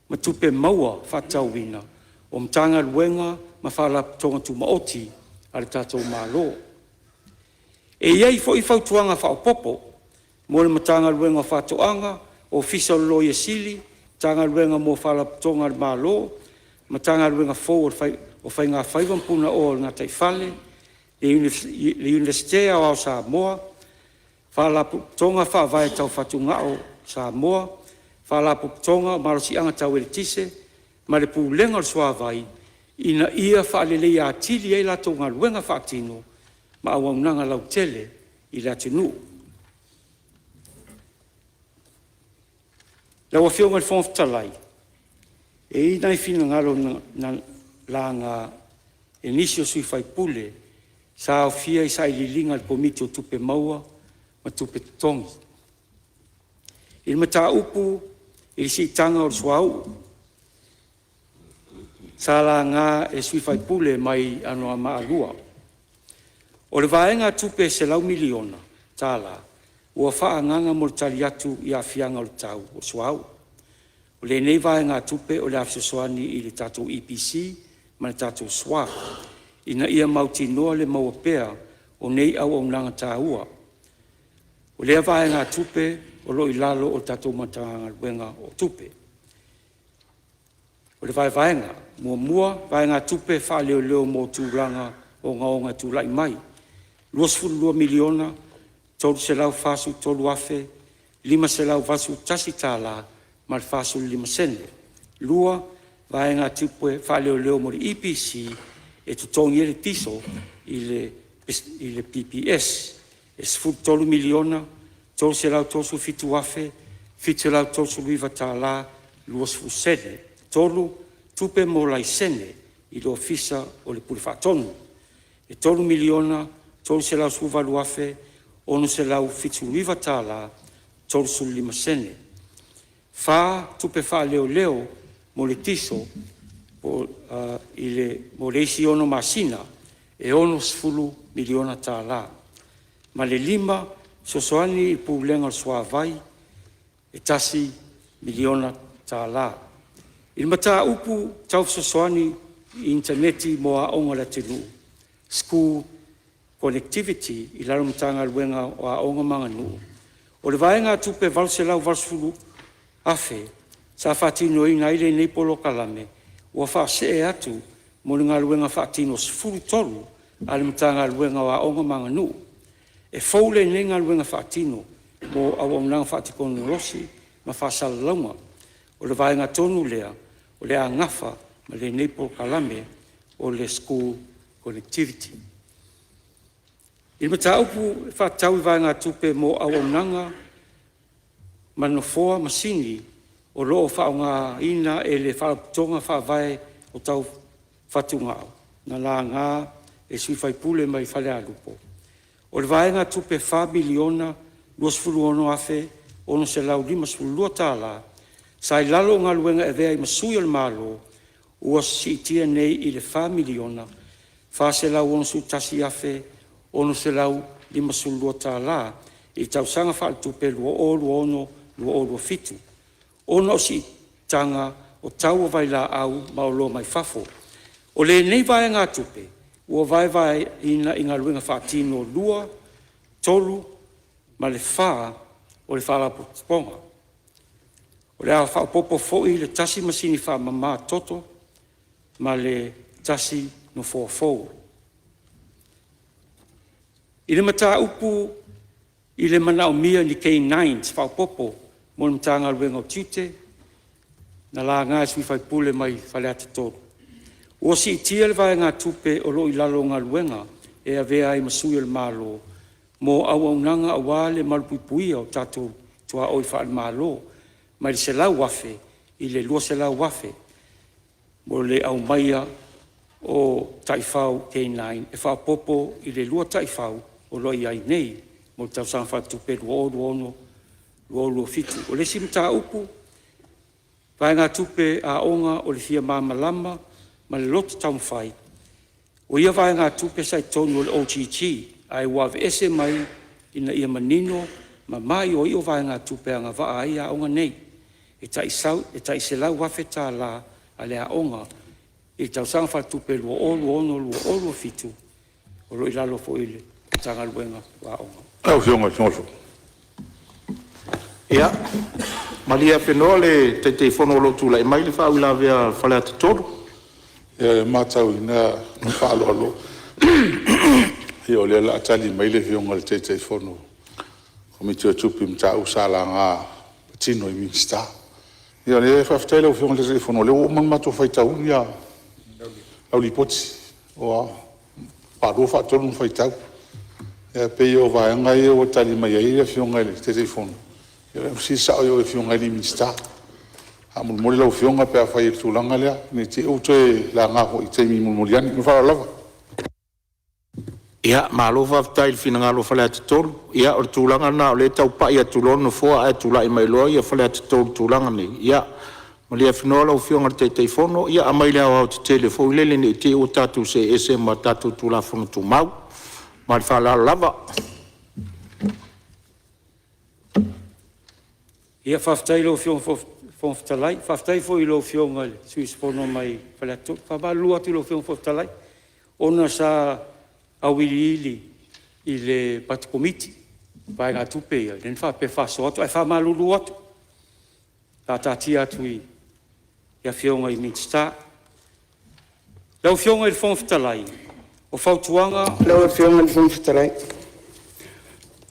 ma tupe maua whatauina, o mtanga luenga ma whalapatonga tu maoti ale tātou mālo. E iei fo i whautuanga whaupopo, mo le matanga luenga whatoanga, o fisa lo ia sili, tanga luenga mo whalapatonga le mālo, matanga luenga fo o whai ngā whaivampuna o ngā taifale, le Universitea o Samoa, whalapatonga whawai tau whatunga o Samoa, whalapatonga marosi anga tau ele tise, ma le pūlenga o suawai, ina ia whaalelei atili e lato ngā luenga whaatino, ma auaunaga lautele i le atunuu. Lau awhionga le whongatalai, e ina i finangalo na langa inisio sui whaipule, sa au fia i sa ililinga le komiti o tupe maua, ma tupe tongi. I mata upu, i si tanga o suau, sa la ngā e sui whaipule mai anoa maarua. O le vaenga tupe se lau miliona, tāla, ua wha nganga mo le tali atu i a fianga o le tau o suau. O le nei vaenga tupe o le afsosoani i le tatou EPC, ma le tatou SWA. Ina ia mauti noa le mauapea o nei au nanga tāua. O le vaenga tupe o lo i lalo o tatou matanga luenga o tupe. O le vaenga, mua vaenga tupe wha leo mo tūranga o ngaonga tūlai mai. 2 miliona, tolu se lau fasu tolu afe, 5 se lau vasu tasi tāla, ma le fasu 5 sene. Lua, vaenga tupe wha leo mo le EPC, e tutongi e le tiso i le PPS. E 10 miliona, tolu se lau tosu fitu afe, fitu lau tosu luiva tāla, 2 sene. Tolu, tupe mo lai sene, i lo fisa o le pulfatonu. E 3 miliona, tolu se lau suvalu afe, ono se lau fitu luiva tāla, tolu su 5 sene. Fa tupe fa leo mo le tiso mo le isi ono masina e ono 10 miliona tāla. Ma le 5 sosoani i pulenga soa vai e tasi miliona tāla. Il mata upu tau sosoani i interneti mo a onga la tenu. School connectivity i lalo mtanga luenga o a onga manganu. O le vaenga tupe valse lau valsfulu afe, sa whatino i ngaile nei polo kalame, ua wha se atu, mo le ngā luenga whatino sfuru tolu, ale mtanga luenga wa onga manganu. E faule nei ngā luenga whatino, mo awa unanga whatikono losi, ma whasala launga. O le vaenga tonu lea, o le a ngafa, ma le nei polo kalame, o le school connectivity. I mata upu whatau i vaenga tupe mo awa unanga, manofoa masini o loo whaonga ina e le whatonga whawai o tau whatunga au. Na la ngā e sui whaipule mai whale alupo. O le vaenga tupe 4 miliona, 2 ono afe, ono se lau 5 tāla, sa i lalo ngā luenga e vea i masui al malo, ua si tia nei i le 4 miliona, wha se lau ono su tasi afe, ono se lau 5 tāla, i tau sanga wha tupe lua ono, lua fitu. Ono si tanga o tau vai la au ma o lo mai fafo. O le nei vai ngā tupe, ua vai ina i ngā luenga whaatino lua, tolu, ma le wha o le whala ponga. O le a wha popo foi le tasi masini wha mama toto, ma le tasi no fō. I le mata upu i le mana o mia ni K9, wha popo, mo le mtanga luenga o tute, na la ngā sui whai pule mai whale ate tōru. O si tia le vai ngā tupe o lo i lalo ngā luenga, e a vea i masui al malo, mo au unanga a wale malupuipuia o tatou tua oi wha al malo, mai le se lau wafe, i le lua se lau wafe, mo le au maia o taifau K9, e wha popo i le lua taifau o lo i ai nei, mo tau sang wha tupe luo fitu. O le simta upu, vai ngā tupe a onga o le fia māmalama, ma le loto taumwhai. O ia vai ngā tupe sai tonu o le OGG, ai wawe ese mai ina ia manino, ma mai o vai ngā tupe a ngā waa ai a onga nei. E tai se lau wafe tā la a le a onga, e tau sanga wha tupe luo fitu, o lo i lalo fo ile, tanga luenga wa onga. Au fionga tōsu. Ia, malia whenua le te whono lotu lai mai le whau la vea whale ate tōru. E mātau ina whaaloalo. I o le la atali mai le fionga le te whono. Komiti o tupi mta usala ngā patino i minsta. Ia le whaftaila o fionga le te whono. Le o man mato whaitau ia au li poti. O a pāro whaatonu whaitau. E pe yo vai ngai o tali mai ai e fionga le telefone. E si sa yo e fionga ni minsta. A mo mo lo fionga pe a fai tulanga le ni te o te la nga ho i te mi mo liani mi fa lava. Ia malo fa tai fina ngalo fa le tol ia o tulanga na o le tau pa ia tulon no fo a tulai mai lo ia fa le tol tulanga ni ia mo le fino lo fionga te telefono ia a mai le o te telefone le ni te o tatu se ese ma tatu tula fono tu mau ma fa la lava Ia whaftai lo fiong whaftalai, whaftai fo i lo fiong sui spono mai whaleatu, whabalua tu lo fiong whaftalai, ona sa awili i le patukomiti, vai ngā tupe ia, nen whape whaso atu, ai whamalulu atu, tā tāti atu ia fionga i mitsta. Lau fionga i le whaftalai, o whautuanga. Lau fionga i le whaftalai,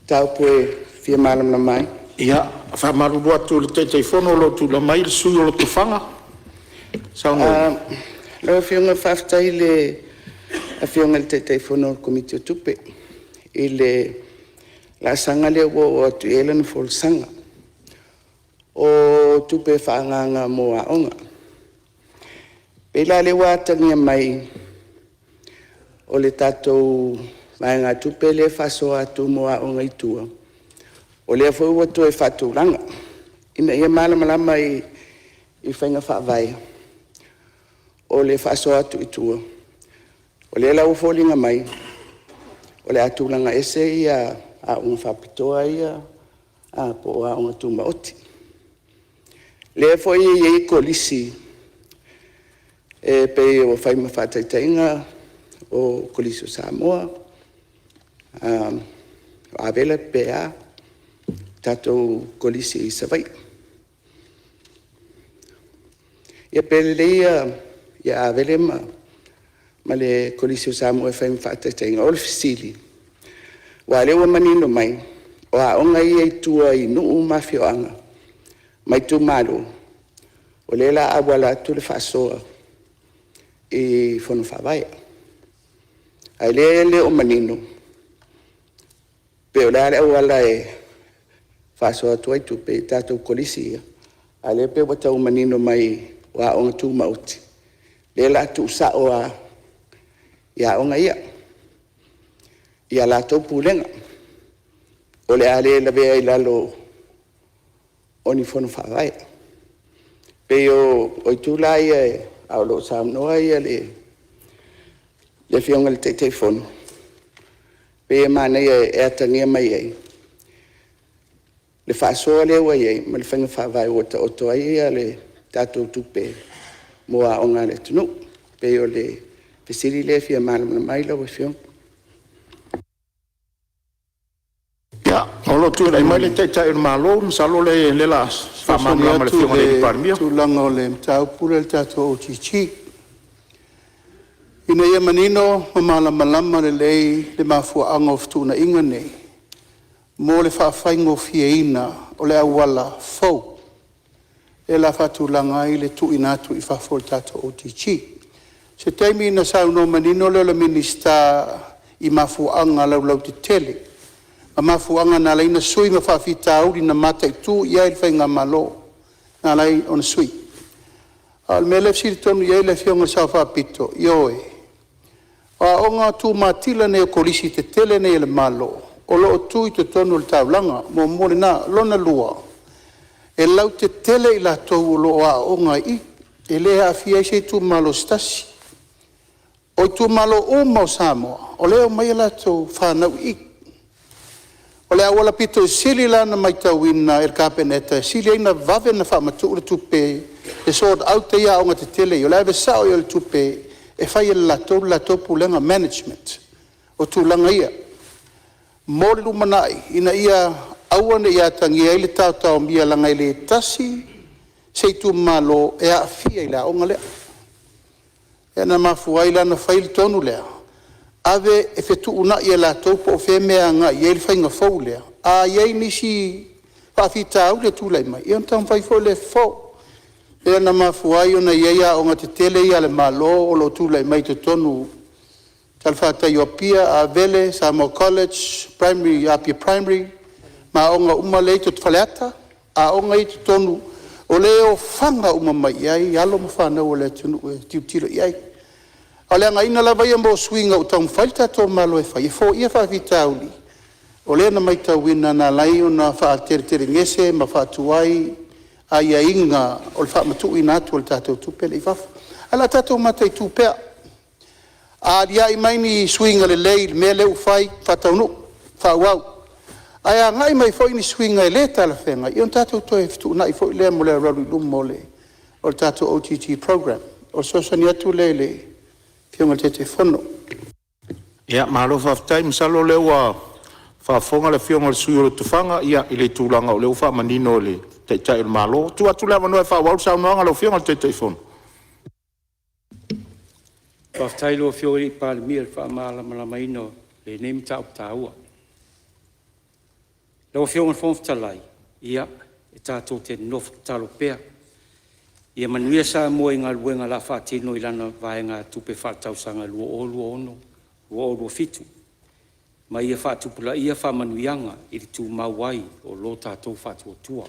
tau poe fia malam na mai. ia fa malulu atu le telefono lo tu la mai sui o lo tu fanga sa no lo fionga whaftai le a fionga le telefono komiti o tupe i le la sanga le o atu elen fol sanga o tupe whaanganga mo a onga pela le watangia mai o le tatou mai ngā tupe le whaso atu mo a onga i tua o le foi o to e fatu langa ina ia malama i whainga whaavai o le whaso atu i tua o le lau fōlinga mai o le atu langa ese ia a unga whapitoa ia a po a unga tuma oti le foi i kolisi e pe o whaima whataitainga o kolisi o Samoa a vela pea tatou kolisi i savai. Ia pelelea ia avele ma le kolisi o Samoa e whaim whaatatainga o le fisili. Wa lewa manino mai, o a onga ia i tua i nuu mafioanga, mai tu malo, o lela awala tu le whasoa i Fonotaga. Ai le o manino, pe o le awala e whasoa tuai tupe i tātou kolisi ia. A le pe wata umanino mai wa onga tū mauti. Le la tu sa o a ia onga ia. Ia la tau pūlenga. O le ale la vea i lalo oni Fonotaga. Pe o i tūla ia e au lo samnoa ia le fionga le te fono. Pe e mana ia e atangia mai ei. Le whasoa le ua iei, ma le whainga whawai o to ai le tātou tupe mo a onga le tunu. Pe o le pesiri le fia malama mai lau e fiong. ia o lo tu ai mai le tai malo salo le la fa mama le fionga le parmio Tu langa o le mtau pula le tātou o chichi. Ina ia manino ma malama le lei le mafua angof tu na inga nei. Mo le whawhaingo fieina o le awala fau. E la whatulanga i le tu inatu i whawhol tato o tichi. Se teimi ina sauno manino le la minista i mafuanga lau te tele. A mafuanga na leina sui ma whawhita auri na mata i tu i aile whainga malo. Na lei on sui. Al me le fsiri tonu i aile fionga sa whapito. Ioe. A onga tu matila ne o kolisi te tele ne le malo. O lo tu i te tonu le taulanga, mo mole na lona lua. E lau te tele i la tau o lo a onga i, e lea a fia i se tu malo stasi. O tu malo o mau Samoa, o leo mai la tau whanau i. O lea wala pito i sili lana mai tau ina er kapeneta, sili aina vave na whamatu le tupe, e soot au te ia onga te tele, o lea ve sao i le tupe, e whai e la tau pulenga management, o tu langa ia. Mōre lumanai, ina ia awane ia tangi ai le tātau mia langa i le tasi, seitu malo e a fia i la onga lea. E na mafua i lana whaile tonu lea. Ave e fetu una i la taupo o whemea nga i ele whainga fau lea. A iei nisi whawhita au le tūlai mai. Ion tam whaifo le fau. E na mafua i ona iei a onga te tele i ale malo o lo tūlai mai te tonu Talfata Iopia, a Vele, Samo College, Primary, Apia Primary, ma onga umale to Faleata, a onga i tonu, o leo fanga umama iai, alo mafana o le tunu tiutilo iai. O le anga ina lava ia mo swinga o tau mfaita to malo e fai, e fo ia fa vitauli. O le na maita wina na lai o na faa tere ngese, ma faa tuai, a ia inga, o le faa matu ina atu o le tatou tupe le ifafa. Ala tatou mata i tupea. A dia i maini swinga le lei, me leu fai, fataunu, faa wau. Ai a ngai mai fo ini swinga le tala whenga, i on tatou toi fitu na i fo i lea mo le raru lumo le, o le tatou OTT program. O sosani atu le fionga te fono. Ia, malo whaftai, misalo lewa whafonga le fionga le sui o le tufanga, ia i le tūlanga o leo wha manino le te tai o le malo. Tu atu lewa noe wha wau sa unoanga le fionga le te fono. Whaftai lo fionga i Palemene wha maala malamaino le nemi tau taua. Lau fionga fonftalai, ia e tātou te nofu talo pea. Ia manuia sa mua i ngā luenga la whaatino i lana vaenga tupe whaatausanga lua ono, lua fitu. Ma ia whaatupula ia whamanuianga i le tū mauai o lo tātou whaatuatua.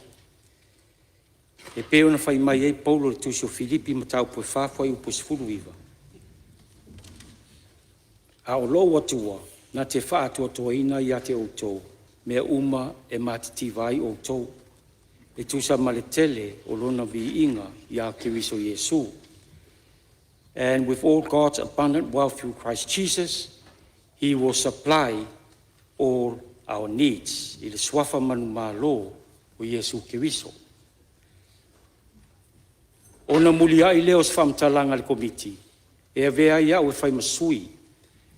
E peo na whai mai ei Paulo le tūsio Filipi ma tau poe whawhai upo sifuru iwa. A o lo watua na te whaatuatua ina i ate o tō, mea uma e matiti vai o tō. E tusa maletele o lona vi inga ia Kiriso Yesu. And with all God's abundant wealth through Christ Jesus, He will supply all our needs. I le swafa manu malo o Yesu Kiriso. Ona mulia i leo sfamtalanga le komiti. E avea ia o e fai masui.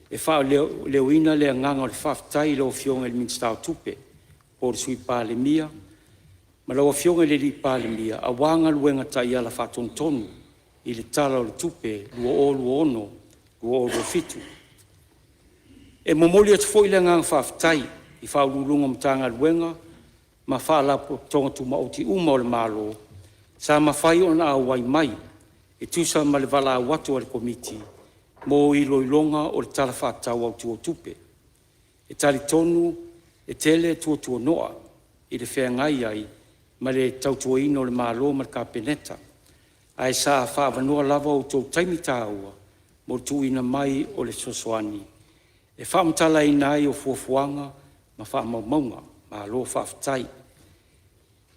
E wha leo ina le nganga o le whaftai leo fionga le minstau tupe. Po le sui Palemene. Ma lawa fionga le li Palemene, a wanga luenga ta ia la whatontonu, i le tala o le tupe, lua ono, lua fitu. E momoli atu fo i le ngang whaftai, i whaululunga mtanga luenga, ma whaalapo tonga tu mauti uma o le malo, sa ma whai o na awai mai, e tusa ma le wala watu o le komiti, mo i loilonga o le tala whatau au tu tupe. E tali tonu, e tele tu noa, i le whea ngai ai, ma le tautuaina o le malo ma le kapeneta. Ai sa whaavanoa lava o tō taimitāua mo tuina mai o le sosoani. E whaamtala ina ai o fuafuanga ma whaamaumaunga, ma lo whaaftai.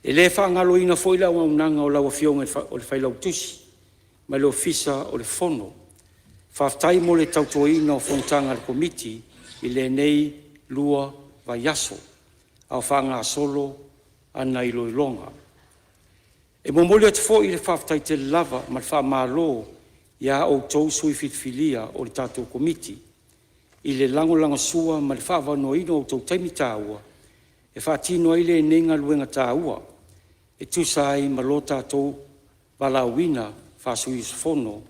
E le whaangalo ina foila o unanga o lawa fionga o le whailau tusi, ma le ofisa o le fono. Whaaftai mo le tautuaina o Fonotaga le komiti i le nei lua vaiaso, au whaanga solo ana i loilonga. E momoli atu fo i le whaftai te lava ma le whamalo ia o tau sui fitfilia o le tātou komiti. I le langolanga sua ma le whaavanoino o tau taimi tāua. E whaatino ai le nenga luenga tāua. E tusa ai ma lo tātou walauina whasui fono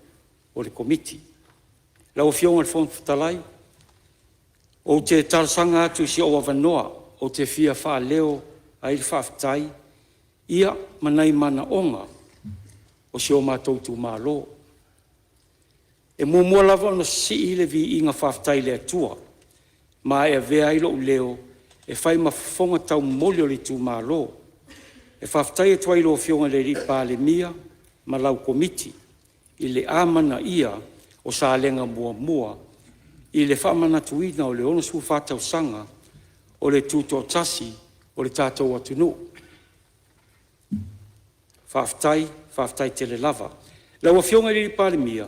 o le komiti. Lau fionga le fono talai. O te talasanga atu si o avanoa o te fia wha leo ai le whaftai, ia manai mana onga o si o mātou tu mālo. E mua lava no si i le vi inga whaftai le atua, ma e vea ilo leo e whai mafonga tau molio le tu mālo. E whaftai e tuailo o fionga le ri Palemene ma lau komiti, i le amana ia o sa alenga mua, i le whamana tuina o le ono su whatau sanga o le tuto tasi o le tātou atunu. Whaftai te le lava. Lau a fionga li Palemene,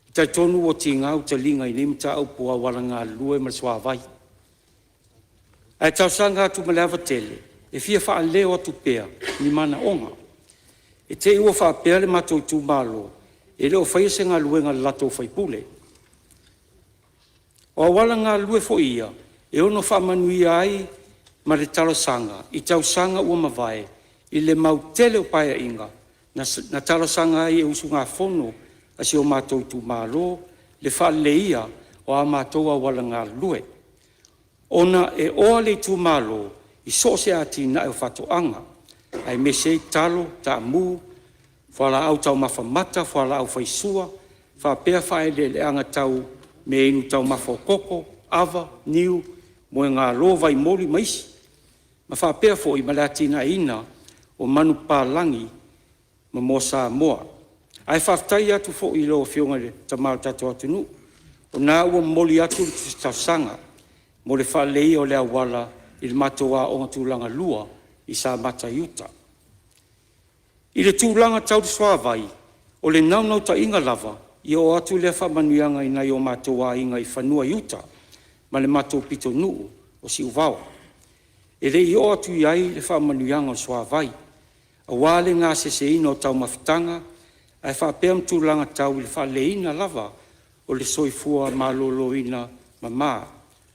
i tai tonu o ti ngau te linga i nimta au pua wala ngā lue ma swa vai. Ai tau sanga atu ma lewa tele, e fia wha leo atu pea, ni mana onga. E te ua wha pea le matou tu malo, e leo whaise ngā lue ngā lato whaipule. O wala ngā lue fo ia, e ono wha manuia ai, ma le talo sanga, i tau sanga ua mawai, i le mau tele o paia inga, na talo sanga ai e usu ngā fono, a si o mātou tu mālo, le wha le ia, o a mātou a wala ngā lue. Ona e oa le tu mālo, i so se ati na e o whato anga, ai me se talo, ta mu, whala au tau mawhamata, whala au whaisua, wha pea whae le anga tau me inu tau mafokoko, ava, niu, mo ngā lo vai moli maisi. Ma whapea fo I malatina ina o manu pālangi ma mo Samoa. Ai whaftai atu fo I lo fionga le tamau tatu atunu. O nā ua moli atu le tausanga mo le whalei o le awala I le matoa o ngatulanga lua I sa mata yuta. I le tūlanga tau swavai o le naunau ta inga lava I o atu le whamanuianga ina I o matoa inga I whanua yuta ma le mato pito nuu o si uvawa. E le I o atu iai le whamanuianga o swavai. A wale ngā seseina o tau mawhitanga ai whapea mtūlanga tau I le whaleina lava o le soifua maloloina mama,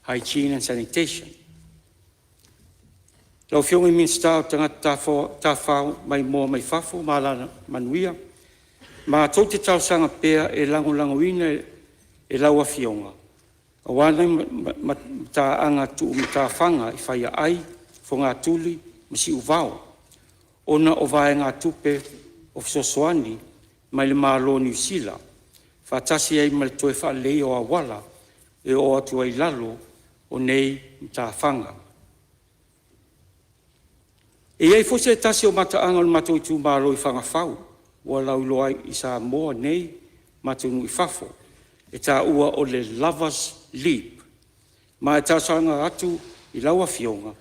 hygiene and sanitation. Lau fionga I minsta o tangata tawhau mai moa mai whafo, malana manuia, ma tau te tau sanga pea e langolangoina e laua fionga. A wana ta anga tu ta whanga I whaia ai, fo ngā tuli, masi uvao. Ona o vai ngā tupe o fisosoani, mai le malo New Zealand. Whatasi ai mai toe whalei o awala e o atu ai lalo o nei ta whanga. E ai fose e tasi o mataanga o mato I tū malo I whanga whau, ua lau loa I sa moa nei mato nui whafo, e tā ua o le Lovers Leap. Ma e tā sanga atu I laua fionga,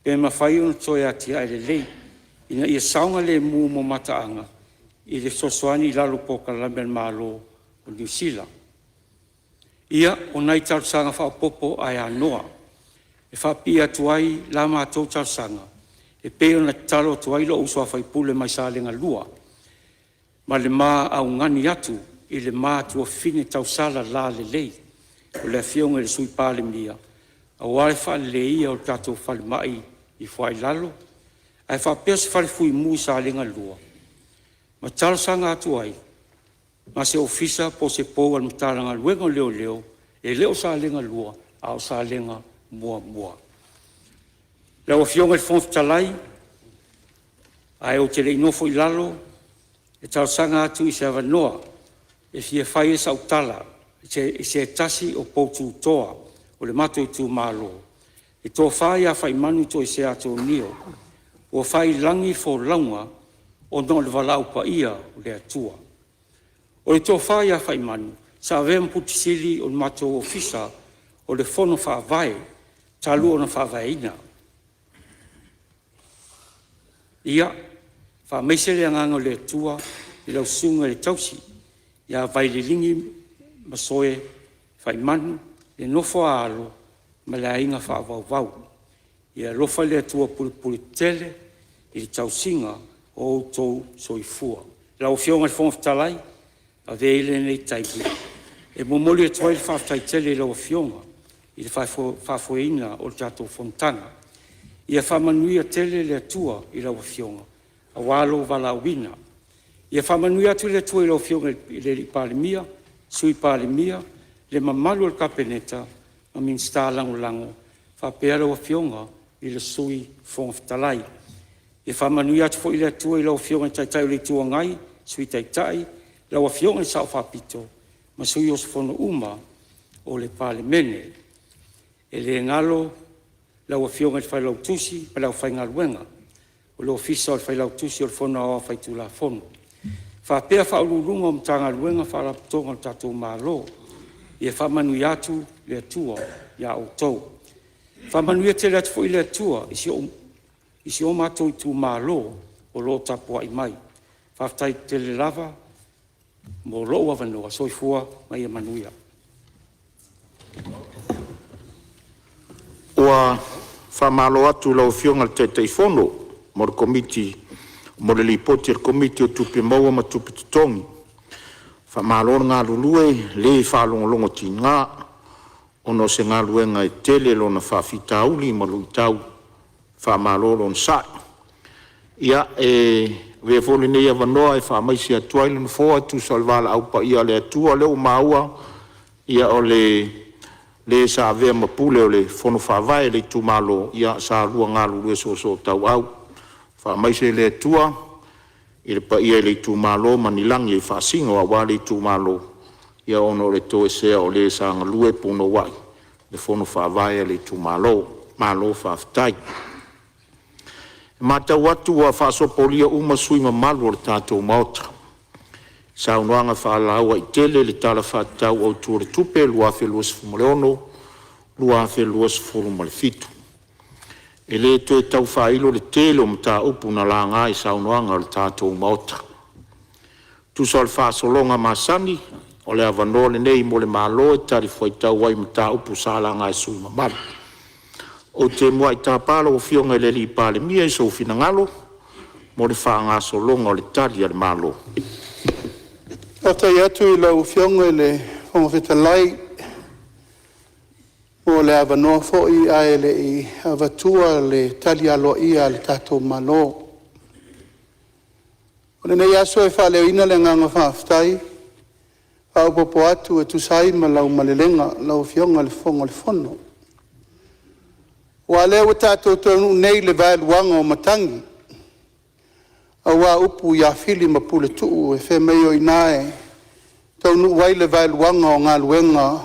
pe ma whai ona toe ati ai le lei, ina ia saunga le mu mo mataanga, I le sosoani lalo poka lamel malo o New Zealand. Ia o nai tausanga whaopopo ai anoa, e whapia tuai la mātou tausanga, e peo na talo tuai lo usua whaipule mai sa lenga lua, ma le mā au ngani atu, I le mā tua fine tausala la le lei, o le fionga le sui Palemene, a wale whale le ia o tatou whale mai I whai lalo, ai whapea se whale fui mui sa lenga lua. Ma tausanga atu ai, ma se ofisa po se pou al mtalanga luenga leo leo, e leo sa lenga lua, au sa lenga mua mua. Leo fionga I fonf talai, ai o te le inofo I lalo, e tausanga atu I se avanoa, e fie whai e sautala, e se tasi o poutu toa, o le mato I tu malo. E tō whai a whai manu to I se ato nio, o whai langi fo launga, o no le walau pa ia o le atua. O le tō whai a whai manu, sa avea mputisili o le mato ofisa o le fono whaavae, talu o na whaavaeina. Ia, whameisele anganga o le atua, I lau sunga le tausi, ia vai le lingi masoe whai manu, le nofo alo, ma le ainga whaavau. Ia lofa le atua puli tele, I le tausinga o tau soifua. Lau fionga le fonga talai, a veile nei taipi. E momoli e toa I le whaftai tele I lau fionga, I le whafoeina o le tatou Fonotaga. Ia whamanuia tele le atua I lau fionga, a walo walawina. Ia whamanuia atu le atua I lau fionga I le Palemene, sui Palemene, le mamalu al kapeneta, ma minsta lango, whapea lau fionga I le sui fonga talai. Ia whamanuia atu fo I le atua I lau fionga taitai le tua ngai, sui taitai, lau fionga I sao whapito, ma sui o fono uma o le Palemene. E le ngalo, lau fionga I whai lau tusi, pa lau whai ngaluenga, o le ofisa o le whai lau tusi o le fono awa whai tula fono. Whapea whaulurunga o mtanga luenga whalaputonga o tatou malo, ia whamanuia atu le atua ia o tau. Whamanuia tele atu fo I le atua, isi o matou I tu malo o lo tapua I mai. Whaftai tele lava, mo loo avanoa, soifua mai e manuia. Ua whamalo atu lau fionga te teifono, mo le komiti, mo le lipoti le komiti o tupe maua ma tupe tutongi. Whamalo ngā lulue, le whalongolongo ti ngā, ono se ngā luenga e tele lo na whawhita uli ma lui tau, whamalo lo nsai. Ia we foli nei avanoa e whamaisi atua ilu nfoa tu salvala au pa ia le atua leo maua ia o le sa avea mapule o le fono whawai le tu malo ia sa rua ngalu lue so tau au whamaisi le atua i le pa ia le tu malo manilangi e whasingo a wale tu malo ia ono le to sea o le sanga lue puno wai le fono whaavaya le tu malo whaaftai. Mata watu wa whaasopolia uma sui mamalu o le tātou maota. Sa unuanga whaalaua I tele le tala whaatau au tuare tupe lua whelua sifumoleono, lua whelua sifurumale fitu. E le to e tau whailo le tele o mta upu na la ngai sa unuanga o le tātou maota. Tusa o le whaasolonga masani, o le avanoa le nei mo le malo e tari whaitau wai mta upu sa la ngai sui mamalu. O te mua I tāpala o fionga le li Palemene I so fina ngalo, mo le whaangasolonga o le tari a le malo. O tai atu I lau fionga le whangawhetalai o le avanoa fo'i ai le I avatua le tali alo ia le tātou malo. O le nei aso e whaleo ina le nganga whaaftai, whaupopo atu e tusai ma lau malelenga lau fionga le fonga le fono. Wa leo tātou tonu nei le vai luanga o matangi. A wā upu ia fili ma pule tuu e whemeo I nae. Tonu wai le vai luanga o ngā luenga.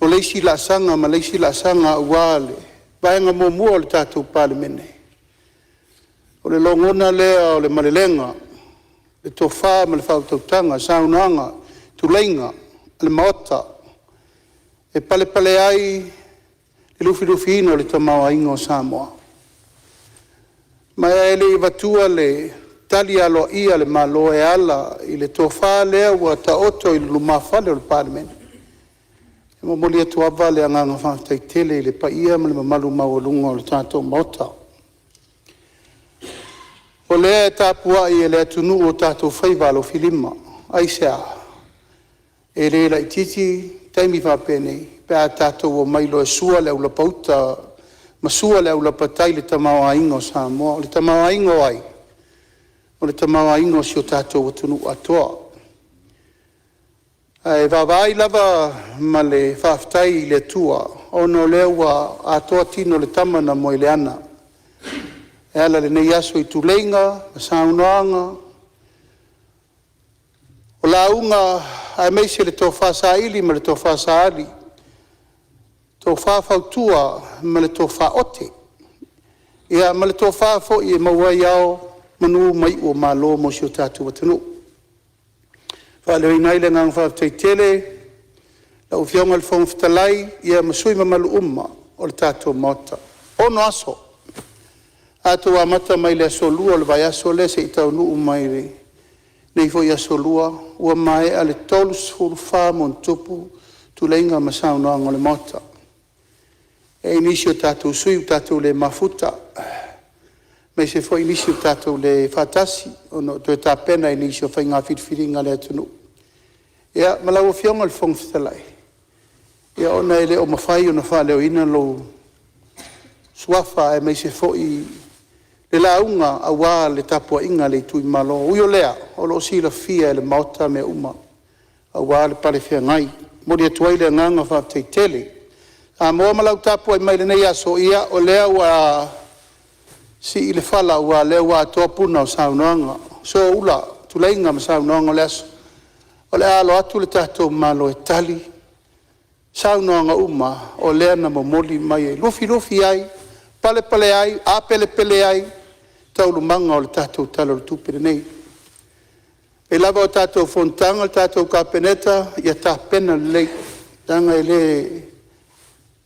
O leisi la sanga ma leisi la sanga wale. Vaenga mo mua o le tātou Palemene. O le longona lea o le malelenga. Le tofa ma le whautautanga, saunanga, tuleinga, le maota. E pale ai e lufi ino le tamau aingo Samoa. Mai ele I vatua le tali alo ia le malo e ala I le tofa lea ua ta oto I le lumafale o le Palemene. E mamoli atu ava le anganga whaaftaitele I le paia ma le mamalu maualunga o le tātou maota. O lea e tāpua I e le atunu o tātou whaivalo filima. Aisea. E le la ititi taimi whapene. Pe a tātou o mailo e sua le ula pauta, ma sua le ula patai le tamau aingo Samoa, o le tamau aingo ai, o le tamau aingo si o tātou o tunu atoa. E vavai lava ma le whaaftai le tua, ono lewa atoa tino le tamana mo I le ana. E ala le nei aso I tuleinga, ma saunoanga, o la unga a meise le tofa sa ili ma le tofa sa ali, tō whawhautua ma le tō whaote. Ia ma le tō whawho I mawai au manu mai o malo mo si o tātou watanu. Whaleo I nai le ngang whawtaitele, la u fionga le whangwhitalai, ia masui mamalu o le tātou mota. Ono aso. Ato wa mata mai le aso lua, le vai aso le se I tau nuu mai re. Nei fo I aso lua, ua mai a le tolus huru wha mon tupu, tu leinga masau noanga le mota. E inisi o tātou sui, o tātou le mafuta. Me se fo inisi o tātou le whatasi, ono to e tāpena inisi o whai ngā whitwhiringa le atunu. Ia, malau o fionga le whangwhitalai. Ia, ona ele o mawhai o na whaleo ina lo suafa e me se fo I le launga a wā le tapua inga le tui malo. Uio lea, o lo sila fia e le maota me uma. A wā le pare fia ngai. Mori atuai le nganga whaaftaitele. A moa malau tapu ai mai le nei aso ia o lea wa si I le whala ua lea wa atoa puna o saunoanga. So ula, tuleinga ma saunoanga o le aso. O lea alo atu le tātou malo e tali. Saunoanga uma o lea na momoli mai e lufi ai, pale ai, a pele ai, taulumanga o le tātou talo le tupere nei. E lava o tātou fontanga, le tātou kapeneta, ia tāpena le lei. Tanga e le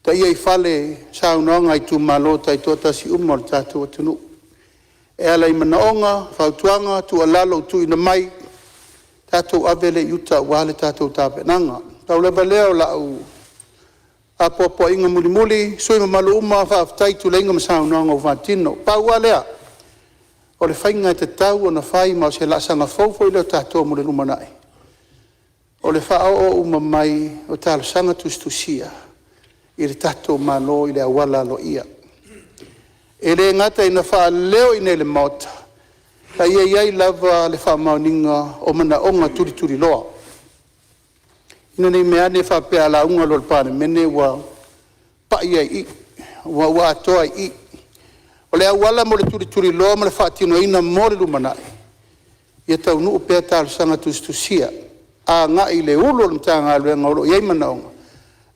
ta ia I whale saunoanga I tu malo tai tota si o le tātou atunu. E ala I manaonga, whautuanga, tu alalo tu ina mai, tātou avele iuta wale tātou tāpenanga. Tau leba leo lau apopo inga muli, sui mamalu uma whaaftai tu leinga ma saunoanga o whatino. Pau alea, o le whainga te tau o na whai ma o se lasanga fawfo I leo tātou mule lumanai. O le whao o uma mai o tāla sanga tustusia. I le tātou malo I le awala lo ia. E le ngata ina wha leo I le mauta. Ka ia iai lava le wha mauninga o mana onga turi loa. Ina nei mea ne wha pea la unga lo le Palemene wa pa ia I, wa atoa I. O le awala mo le turi loa ma le wha tino ina mo le lumanai. Ia tau nuu pea tālu sanga tustusia. a nga i le ulo le tanga le ngolo ye manaonga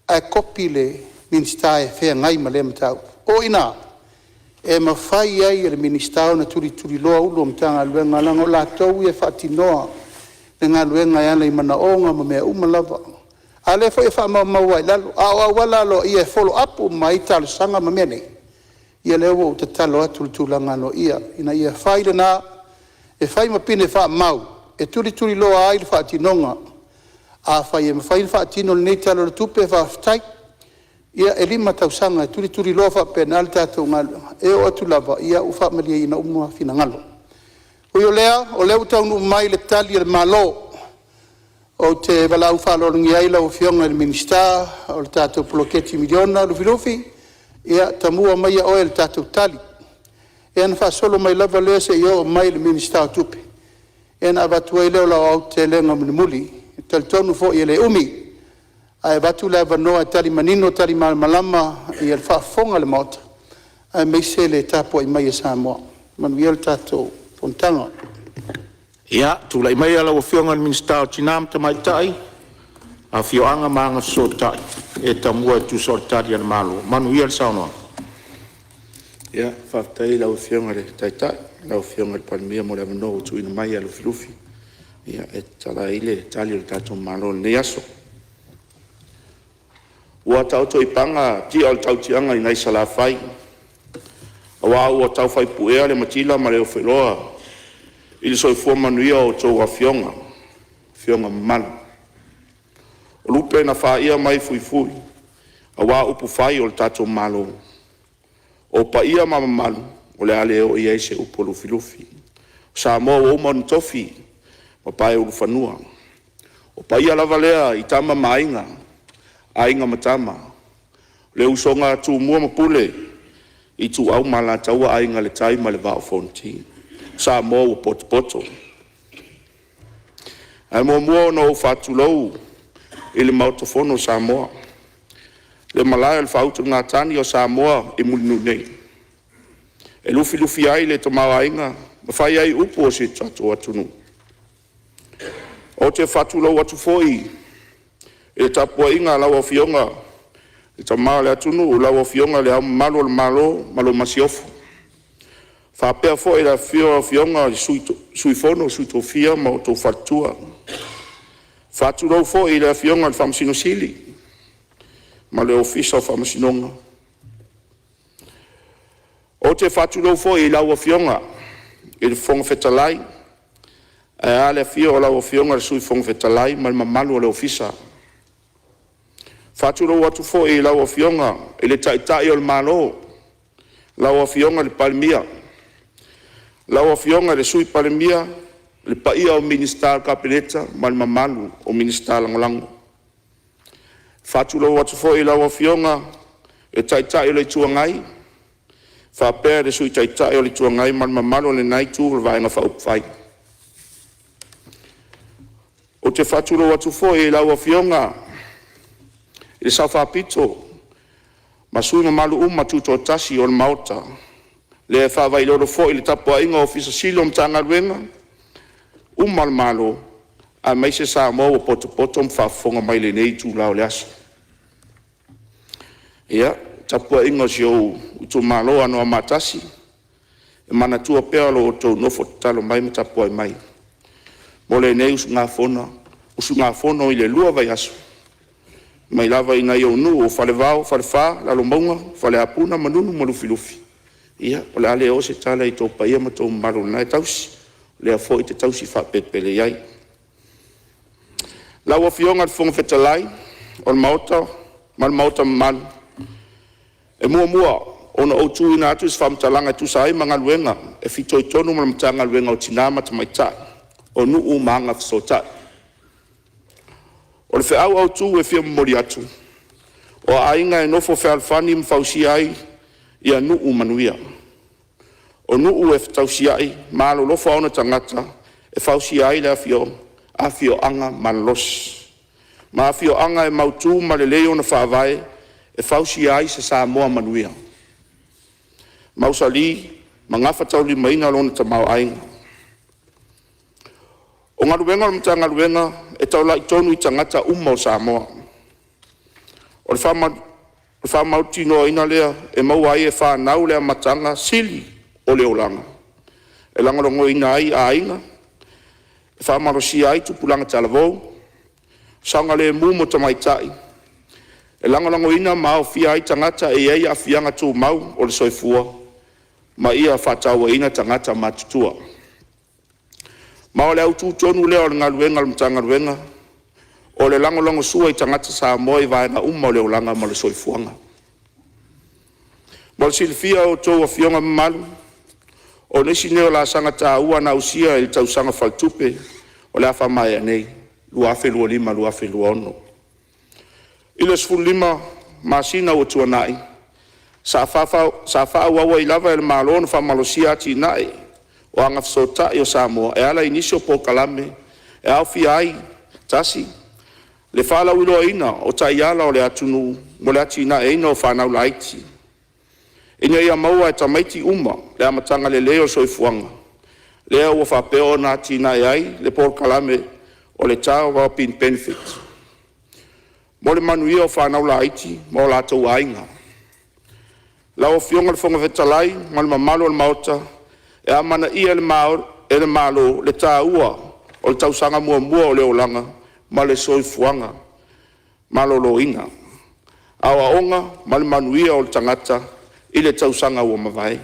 a kopi le minsta e fe ngai male mtau o ina e mafai ai le minsta na turi lo ulo mtanga le ngala ngola tau e fatinoa le ngaluenga ya le manaonga ma me umalava ale fa ma wai lalo a wala lo ia follow up mai tal sanga ma mene ia le o te talo atu tulanga no ia ina ia fai na e fai ma pine fa mau e turi lo ai le fatinonga a fai e fai fatino le talo le tupe fa tai ia e lima tausanga turi lo fa penalta to ngal e o atu lava ia u fa mali ina umu fina ngalo o leo tau no mai le tali le malo o te walau whalo ngi ai lau whionga le minista o le tātou poloketi miliona lu filofi ia tamua mai a oe le tātou tali e ana whasolo mai lava lea se i mai le minista o tupe e ana abatu ai leo lau au te lenga muli tal tonu fo i le umi ai batu lava noa tali manino tali malama i al whafonga le mota ai meise le tapo i mai e Samoa manuia le tātou Fonotaga. Ia, tūlai mai ala o whionga ni minsta o tinam ta mai tai, a whioanga maanga so tai, e ta mua tu sortari ana malo. Manu ia le saunoa. Ia, whaftai lau whionga le tai tai, lau whionga le Palemene mo le amano o tu ina mai alo filufi. Ia, e tala ile tali o tato malo ne aso. Ua tau to ipanga, ti al tau tianga inai sala fai. Awa ua tau fai puea le matila ma leo wheloa. Ili soi fua manuia o tau a whionga malu. O lupe na whaia mai fui. Awa upu fai o le tato malo. O pa ia mama malu, o le ale o ia se upu lufi. Sa mo o man tofi, ma pae ulu whanua. O pa ia lava lea i tama mainga, ainga matama. Le usonga tu mua mapule, i tu au mala taua ainga le tai ma le vao fonti. Sa mo o poto. Ai mo mua no fatu lou, ili mautofono sa moa. Le malaya le fautu ngā tani o sa moa i mulinu nei. E lufi ai le tomau ainga, ma fai ai upu o se tatu atunu. O te fatu lou atu foi, e tapua inga lau o fionga, e tamau le atunu, lau o fionga le au malo masiofu. Whapea fo e la fionga sui fono, sui tofia, ma o tō fatua. Fatu lou fo e la fionga le whamasino sili, ma le ofisa o whamasinonga. O te fatu lou fo e lau o fionga, e le fonga fetalai, e a le fio o lau o fionga le sui fonga fetalai, ma le mamalu o le ofisa. Fatu lou atu fo e lau o fionga, e le taitai o le malo, lau o fionga le Palemene. Lau o fionga le sui Palemene, le paia o minister kapeleta, ma le mamalu o minister langolango. Fatu lou atu fo e lau o fionga, e taitai o le tuangai, whapea le sui taitai o le tuangai, ma le mamalu o le naitu o le vaenga whaupwhai. O te fatu lou atu fo e lau o fionga, e sa whapito, ma sui mamalu tuto tasi o le maota, le whawai loro fo i le tapua inga o fisa silo mtanga luenga, le malo, a meise sa mo o poto mwhafonga mai le nei tu lao le asa. Ia, tapua inga si o utu malo ano a matasi, e mana tua pea lo o tau nofo talo mai me tapua i mai. Mo le nei usu ngā fono i le lua vai aso. Mai lava ina i onu o fale vao, fale wha, lalo maunga, fale apuna, manunu, malufi. Ia, o le ale o se tala i tō paia ma tō maro nai tausi, le a fo i te tausi whapepele iai. Lau a fionga te fonga fetalai, o le maota, ma le maota malu. E mua, ona o tū ina atu is whamtalanga tu sai ma ngaluenga, e fito i tonu ma mta ngaluenga o tinama ta maitai, o nuu maanga fisotai. O le whiau au tū e whia mori atu. O ainga e nofo whialfani mwhausi ai ia nuu manuia. O nuu e whtausi ai, malo lofa ona tangata, e whausi ai le afio anga malos. Ma afio anga e mautu ma le leo na whaavai, e whausi ai se sa moa manuia. Mausali, ma ngawha tauli maina lona ta mau ainga. O ngaruenga o mta ngaruenga e tau la itonu I tangata o Samoa. O le wha tino ina lea e mau ai e whanau lea matanga sili o leo langa. E langarongo ina ai a inga. E whamarosi ai tupulanga talavou. Sanga le mumo tamaitai. E langarongo ina mao fia ai tangata e ei a fianga tu mau o le soifua. Ma ia whataua ina tangata matutua. Mao le au tūtonu leo le ngaluenga le mtangaluenga. O le lango sua I tangata Samoa I vaenga o leo langa ma le soifuanga. Mo le silifia o tō a fionga malu. O nesi neo la sanga tā ua na usia I tau sanga faltupe. O le afa mai anei. Luafe lua lima, luafe lua ono. I le sfulu lima masina o tuanai. Sa wha wawa I lava le malona wha malosia ati nai. O anga fsota I o Samoa. E ala inisio po kalame. E au fia ai. Tasi. Le whala wilo ina o taiala o le atunu. Mo le ati na e ina o whanau laiti. Ina ia maua e tamaiti uma. Le amatanga le leo soifuanga. Lea ua whapeo na ati na e ai. Le por kalame o le tau wa pin benefit. Mo le manuia o whanau laiti. Mo la tau ainga. La o fionga le fonga vetalai. Ma le mamalo le maota. E amana ia le malo le tā ua o le tausanga mua o le olanga ma le soifuanga ma lo inga. Awa onga ma le manuia o le tangata I le tausanga ua mawai.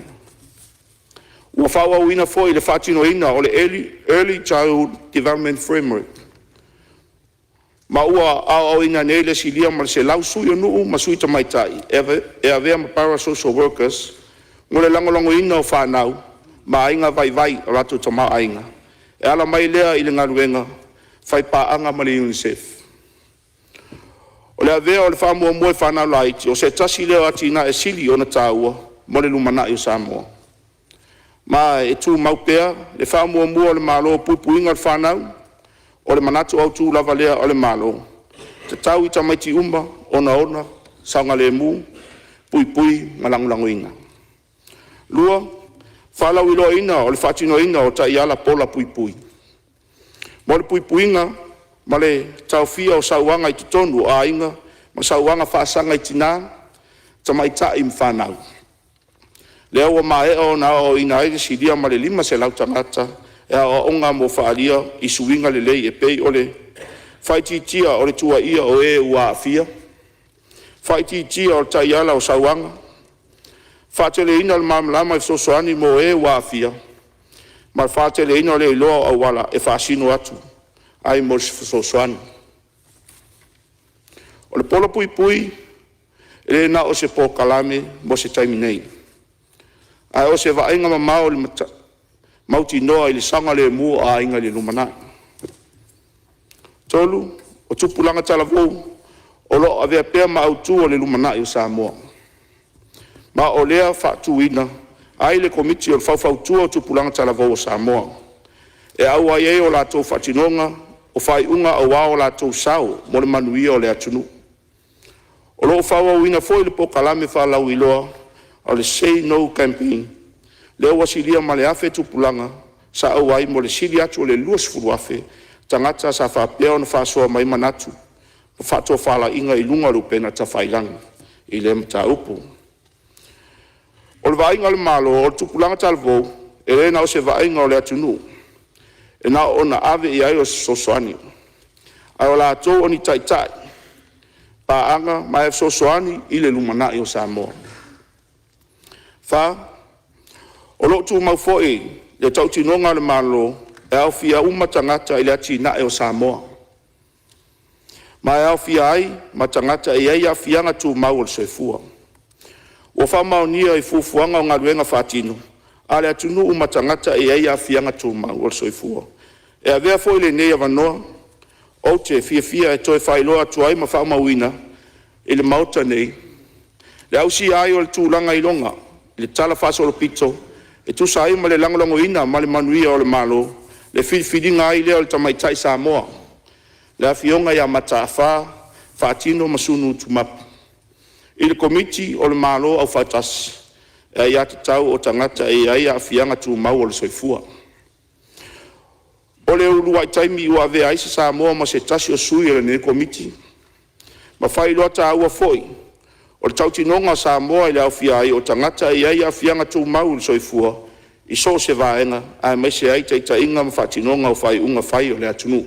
Ua whaua uina fo I le whatino ina o le Early Childhood Development Framework. Ma ua au ina nei le silia ma le se lau sui o nuu ma sui tamaitai. E avea ma parasocial workers ngole langolongo ina o whanau. Ma ainga vai rato tama ainga. E ala mai lea I le ngaruenga, whai paanga ma le UNICEF. O le avea o le whamua mua whanau laiti, o se tasi leo ati ina e sili o na tāua, mo le lumana I o Samoa. Ma e tū maupea, le whamua mua o le malo puipuinga le whanau, o le manatu au tū lava lea o le malo. Te tau I tamaiti umba, ona, saunga le mu, pui, malangulango inga. Lua, Whala wilo ina o le whatino ina o ta iala pola pui. Mo le puipuinga, ma le taufia o sauanga I tutonu a inga, ma sauanga whaasanga I tina, tamaita I mwhanau. Lea ua mae o na o ina aere sidia ma le lima se lau tangata, e a o onga mo whaalia I suinga le lei e pei o le whaititia o le tua ia o e ua afia, whaititia o ta iala o sauanga, Whatele ina le mamlama I sosoani mo e wafia. Ma whatele ina le iloa au wala e whaasino atu. Ai mo sosoani. O le polo pui, e na o se po kalame mo se taiminei. Ai o se vaenga ma mao le mauti noa I le sanga le mua a inga le lumanai. Tolu, o tupulanga talavou, o lo avea pea ma autu o le lumanai o Samoa. Ma o lea whatuina, ai le komiti o le whawhautua o tupulanga talavou o Samoa. E au ai e o lātou whatinonga, o whaiunga au wā o lātou sao, mo le manuia o le atunu. O loo whawauina foi le pokalame whalau iloa, o le Say No campaign. Leo wasilia ma le afe tupulanga, sa au ai mo le sili atu o le luas furu afe, tangata sa whapea na whasoa mai manatu, o whatoa whala inga I lunga rupena ta whailangi, I le mta upu. O le vainga le malo o tupulanga talavou, e rena o se vainga o le atunu. E na o na ave I ai o sosoani. Ai o la atou o ni taitai. Paanga mai sosoani I le lumanai o Samoa. Wha, o lo tu mau foi, le tautinonga le malo, e au fia tangata I le ati na o Samoa. Mai au fia ai, matangata I ai a fianga tu mau o le soifua. O whamaunia I fufuanga o ngaruenga whatino. Ale atunu matangata e ai a fianga tūma o soifua. E a vea foi le nei avanoa, o te fia e toi whailoa tuai ma whamauina, e le mauta nei. Le ausi ai o le tūlanga I longa, le tala whasolo pito, e tu sa ma le langolongo ina ma le manuia o le malo, le whiwhiringa ai leo le tamaitai Samoa. Le awhionga I a matawha, whatino masunu tumapu. I le komiti o le malo au whaitasi, e ia te tau o tangata e ia a fianga tu mau o le soifua. O le ulu ai taimi ua vea isi Samoa ma se tasi o sui le ne komiti. Ma whai loa ta ua foi. O le tautinonga Samoa i le awhia ai o tangata i ai awhianga tū mau i soifua. I so se vaenga a mai se ai teita inga ma whatinonga o whai unga whai o le atunu.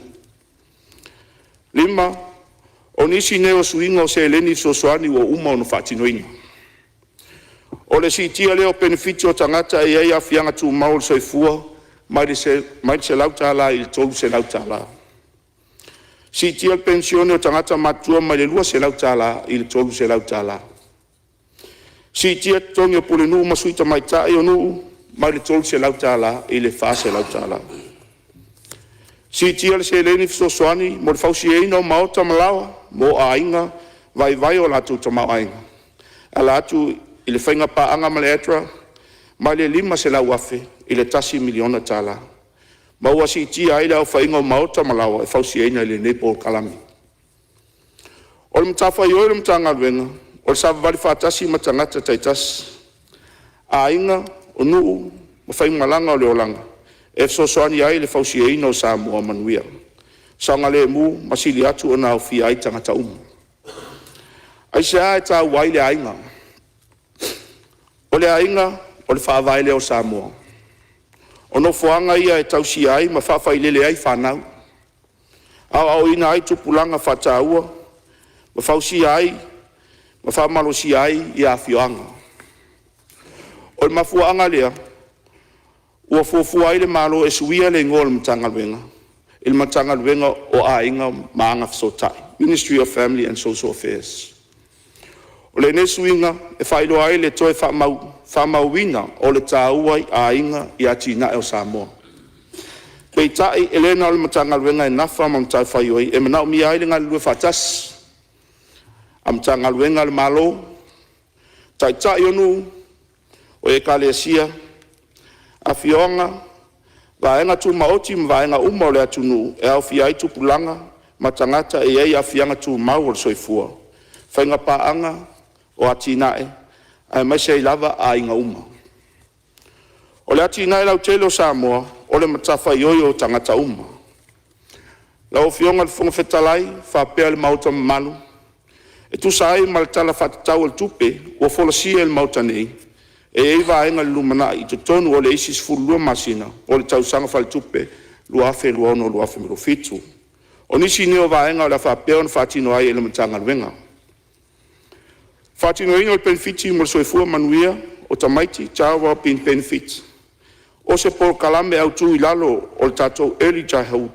Lima, o nisi neo suinga o se eleni so soani o uma o no whatinoinga. O le si tia leo benefiti o tangata i ai awhianga tū mau i soifua. Mai se lautala i tolu se lautala. Si tia pensione o tangata matua mai le lua se lautala i tolu se lautala. Si tia tongi o pule nuu masuita mai tae o nuu mai le tolu se lautala i le fa se lautala. Si tia le se leni fisosoani mo le fausi eina o maota malawa mo a inga vai o latu tamau ainga. A latu i le whainga paanga ma le etra mai le 5 se lau afe i le tasi miliona tala. Maua si tia ai au whainga o maota malawa e fausi eina i le nepo o kalami. O le mtafa i oile mtanga luenga, o le savavali whaatasi matangata taitas. A inga o nuu o whainga malanga o le olanga. E sosoani ai le fausi eina o Samoa manuia. Saunga le mu masili atu o na au fia ai tangata umu. Ai se a e ta wai le ainga. O le ainga o le whaavaile o Samoa. Ono foanga ia e tausi ai ma whawhailele ai whanau. Au ina ai tupulanga whataua. Ma whausi ai, ma whamalosi ai i a whioanga. O le mafuanga lea, ua fuafua ai le malo e suia le ngol mtangalwenga. Il mtangalwenga o a inga maanga fisotai. Ministry of Family and Social Affairs. O le nesuinga e whailo ai le toe whamauina o le tāuai a inga i atina e o Samoa. Pei tai elena o le matangalwenga e nafa ma mtai whaioi e manau mi ai le ngalue whatas. A matangalwenga le malo, tai tai onu o e kalesia, a fionga, vaenga tu maoti ma vaenga uma o le atunu e au fiai tupulanga matangata e ei a fianga tu mau o le soifua. Whainga paanga o atinae, ai mai sei lava a inga uma. O le atinae Lautele o Samoa, o le matafa ioi o tangata uma. Lau fionga le funga fetalai, whapea le mauta manu. E tu sai ma le tala whatatau al tupe, ua folasia le mauta nei. E ei vaenga le lumana i te tonu o le isis fulua masina, o le tausanga whale tupe, luafe luono, luafe miro fitu. O nisi neo vaenga o le whapea o na whatino ai e le matanga luenga. Whatino ino le benefiti mo le soifua manuia o tamaiti tawa pin benefit. O se por kalame au tu ilalo o le tatou early childhood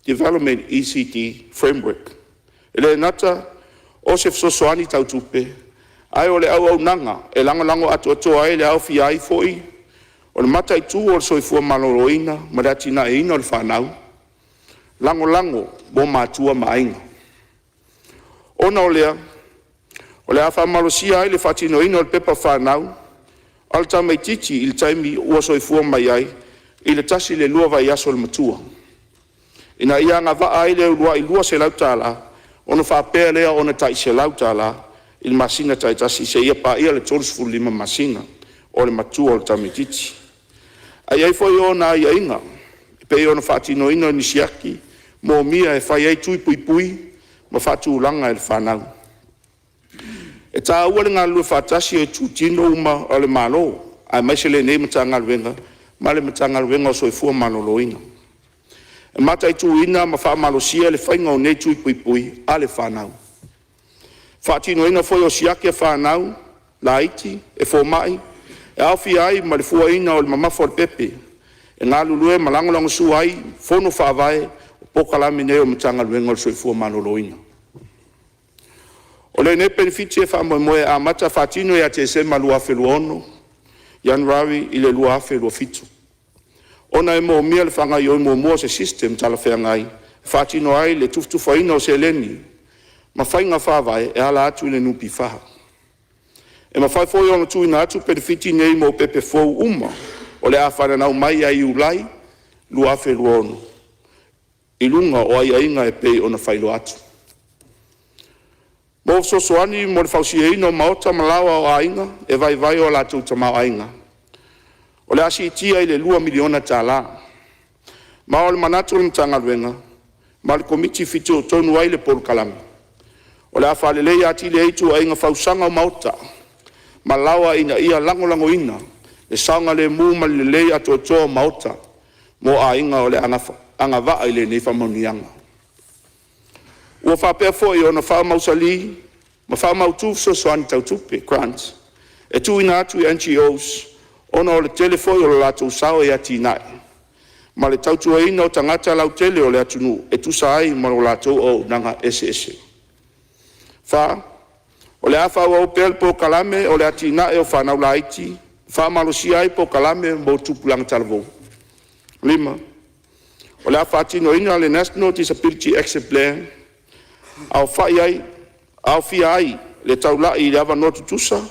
development ECD framework. Ele nata o se fsosoani tau tupe. Ai o le au nanga e lango atu ai le au fi ai foi. O le mata i tu o le soifua maloroina ma le atina e ino le whanau. Lango bo matua mainga. Ona o lea o le afa malosia ai le whatino ino le pepa whanau, al tamai titi il taimi ua soifua mai ai, i le tasi le lua vai aso le matua. Ina ia ngā waa ai le lua i lua se lautala, ona whapea lea ona tai se lautala, il masina tai tasi se ia pa ia le 35 masina, o le matua o le tamai titi. Ai ai foi ona ia inga, pe ona whatino ino ni siaki, mo mia e whai ai tui pui, ma whatu ulanga e le whanau. E tā ua le ngā lua whātasi e tūtino uma o le malo, ai mai se le nei matanga luenga, ma le matanga luenga o soifua manoloina. E mata i tūina ma wha malosia le whainga o nei tui pui, a le whanau. Whātino ina foi o siake e whanau, la iti, e fōmai, e awhi ai ma le fua ina o le mamafo le pepe, e ngā lulue ma langolango su ai, fono whaavae, o pokalami nei o matanga luenga o soifua manoloina. O le ne benefiti e whamoe a mata whatino e a te se malua wheluono, Januari i le lua whelua fitu. Ona e mo mia le whanga i oi mua se system tala whengai, whatino ai le tuftufaina o se leni, ma whainga whawai e ala atu le nupi whaha. E ma whai foi ona tuina atu benefiti nei mo pepe fou uma, o le a whananau mai ai ulai, lua wheluono. I lunga o ai ainga e pei ona whailo atu. Mo sosoani mo le fausiaina maota malawa o ainga e vai o latu tamau ainga. O le asi tia i le 2 miliona tala. Ma o le manatu le matagaluega ma le komiti fitotonu ai le polokalame o le a faalelei ati le ai tuaiga fausaga o maota ma lawa ina ia lagolagoina le saoga lemu ma le lelei atoatoa o maota mo aiga o le agavaa i lenei famauniaga ua faapea foʻi ona faamausali ma faamautu fesoasoani tautupe grants e tuuina atu i NGOs ona o le tele foʻi o le latou sao e atinaʻi ma le tautuaina o tagata lautele o le atunuu e tusa ai ma o latou o unaga eseese fa o le a faauau pea le pokalame o le atinaʻi o fanaulaiti faamalosia ai pokalame mo tupulaga talavou 5 o le a faatinoina le National Disability Action Plan aofia ai le taulaʻi i le avanoa tutusa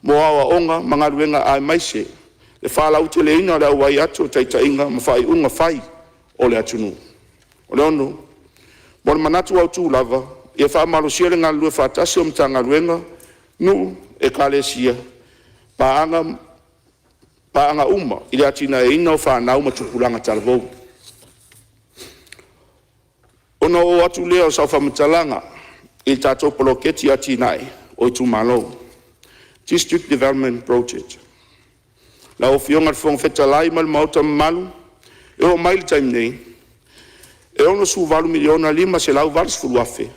mo aoaʻoga ma galuega ae maise le falauteleina o le auai atu o taitaʻiga ma faaiʻuga fai o le atunuu o le ono mo le manatu autū lava ia faamalosia le galulue faatasi o matagaluega nuu e kalesia paaga uma i le atinaeina o fanau ma tupulaga talavou ona o atu lea o saufamatalaga i le tatou poloketi atinaʻi o i tumālou District Development Project la ofioga le fogafetalai ma le maota mamalu e o mai le taimi nei e ono suvalu miliona 5 selau valusfulu afe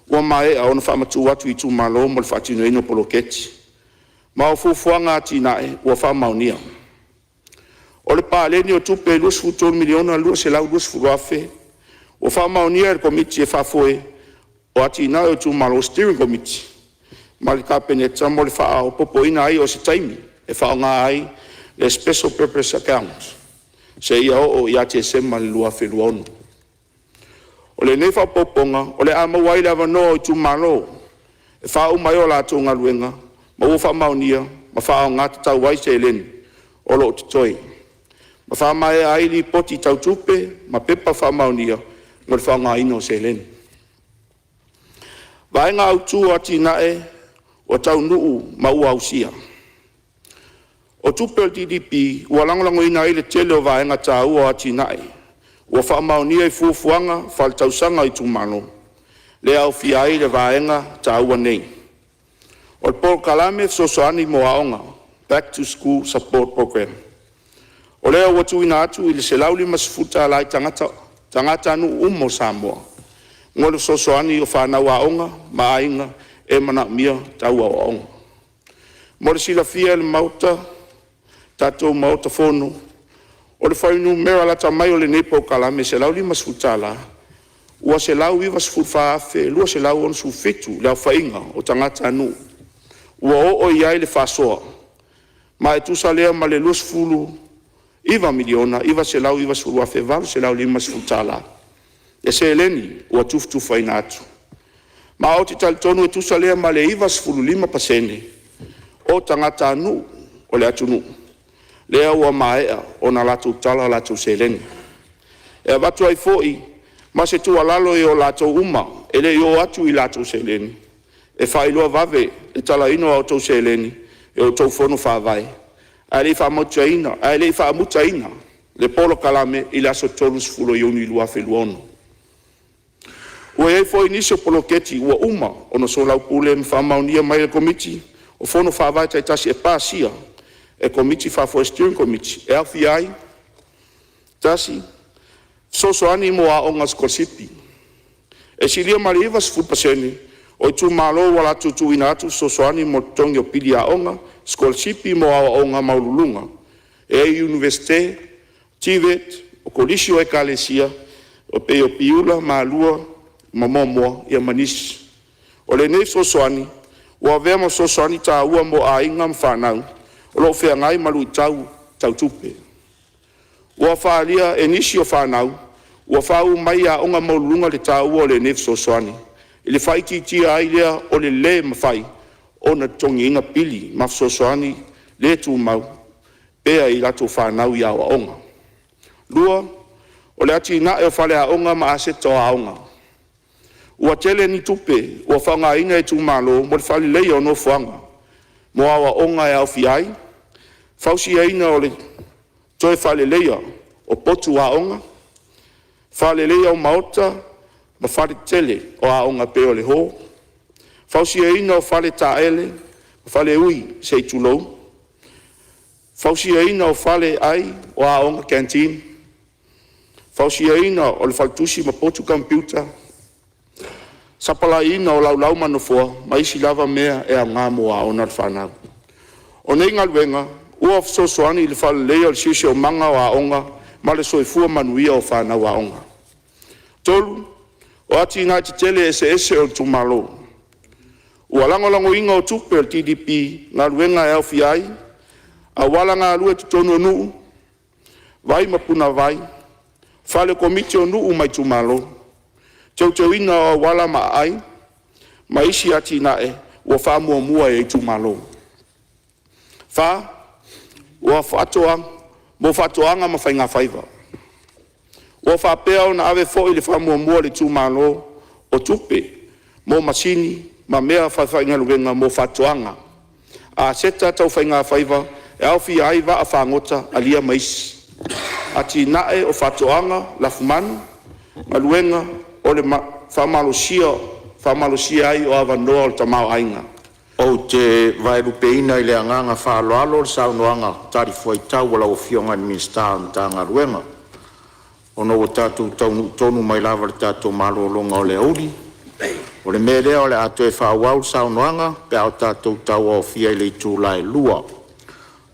ua maeʻa ona faamatū atu i tumālou mo le faatinoina o poloketi ma o fuafuaga atinaʻi ua faamaunia o le paleni o tupe 23 miliona 2 selau 20 afe ua faamaunia e le komiti e faafoe o atinaʻi o tumālou steering committee ma le kapeneta mo le faaopopoina ai o se taimi e faaogā ai le special purpose account se ia oo iā TSM ma le 2.1 o lenei faapopoga o le a maua ai le avanoa o i tumālou e faauma ai o latou galuega ma ua faamaunia ma faaogā tatau ai se eleni o loo totoe ma faamaea ai lipoti tautupe ma pepa faamaunia mo le faaogāina o se eleni vaega autū o atinaʻe o taunuu ma ua ausia o tupe o DDP ua lagolagoina ai le tele o vaega tāua o atinaʻi ua faamaunia i fuafuaga faletausaga i tumālou le aofia ai le vaega tāua nei o le polokalame fesoasoani mo aʻoga Back to School Support Program o lea ua tuuina atu i le selau 5 tālai tagata anuu uma o Samoa mo le fesoasoani o fanau aʻoga ma aiga e manaʻumia tauaoaʻoga mo le silafia le mauta tatou maota fono o le fainumera lata mai o lenei pokalame selau 5 tālā ua selau 25 afe 2 selau 17 le aufaiga o tagata anuu ua oo i ai le faasoa ma e tusa lea ma le 2 miliona 1 selau 20 afe 2 selau 5 tālā e se eleni ua tufutufaina atu ma o te talitonu e tusa lea ma le 25% o tagata anuu o le atunuu lea ua maeʻa ona latou tala latou seleni e avatu ai foʻi ma se tualalo i o latou uma e leʻi o atu i latou seleni e faailoa vave e talaina o outou seleni e outou fono faavae ae leʻi faamutaina ae leʻi faamutaina le polokalame i le aso 12 Iuni 2.1 ua iai foʻi nisi o poloketi ua uma ona solaupule ma faamaunia mai le komiti o fono faavae taitasi e pasia e komiti faafoe steering committee e afia ai tasi sosoani mo aʻoga skolsipi e silia ma le 20% o i tumālou ua latutuuina atu sosoani mo totogi o pili aʻoga skolsipi mo aʻoaʻoga maululuga e ai universite tivet o kolisi o ekalesia o pei o piula malua ma momoa ia manisi o lenei sosoani ua avea ma sosoani tāua mo aiga ma fanau o loo feagai ma lui tautupe ua faalia e nisi o fanau ua faau mai aʻoga maululuga le tāua o lenei fesoasoani i le faitiitia ai lea o le lē mafai ona totogiiga pili ma fesoasoani lē tumau pea i latou fanau i aʻoaʻoga 2 o le atinaʻe o faleaʻoga ma aseta o aʻoga ua tele ni tupe ua faagaina e tumālou mo le falelei o nofoaga mo aʻoaʻoga e aofia ai fausiaina o le toe faleleia o potu aʻoga Whalelei au maota, ma whare tele o aonga pe o le ho. Fausia ina o whale taele, ma whale ui se i tulou. Fausia ina o whale ai o aonga canteen. Fausia ina o le faltusi ma potu computer. Sapala ina o laulau manofoa, ma isi lava mea e a ngā mo aona le whanau. O nei ngā luenga, ua sosoani le whale lea o le sisi o manga o aonga, ma le soifua manuia o whanau aonga. Tolu, o ati ngā te tele ese o tumalo. Ua langolango inga o tupe o TDP, ngā luenga e au fiai, a wala ngā lue tutonu o nuu, vai mapuna vai, whale komiti o nuu mai tumalo, tau ina o wala ma ai, ma isi ati nae, ua wha mua e tumalo. Wha, ua whatoanga ma whainga whaiva. Ua wha pēo na ave fo i le wha mua le tumalo o tupe, mo masini, ma mea whainga luenga mo whatoanga. A seta tau whainga whaiva, e au fi aiva a whangota a lia maisi. Ati nae o whatoanga la fumanu, ma luenga o le whamalosia ai o avanoa o le tamao ainga. O te vairupeina i le anganga whaaloalo le saunoanga tari fuaitau wala o fionga ni minsta o tanga luenga. Ono o tātou tonu mai lava le tātou malo longa o le auri. O le merea o le ato e whaawau saunoanga pe au tātou tau o fia i le tūlai lua.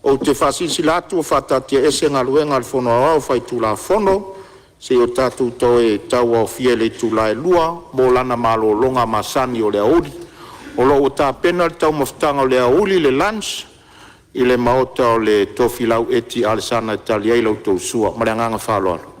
O te whasisi latu o whatatia ese ngā luenga le fono au whai tūla fono, se o tātou tau e tau o fia i le tūlai lua, mō lana malo longa masani o le auri. O lo o tā pena le tau maftanga o le auli le lunch, i le maota o le tofilau eti alesana italiai lau tau sua, mareanganga whaaloalo.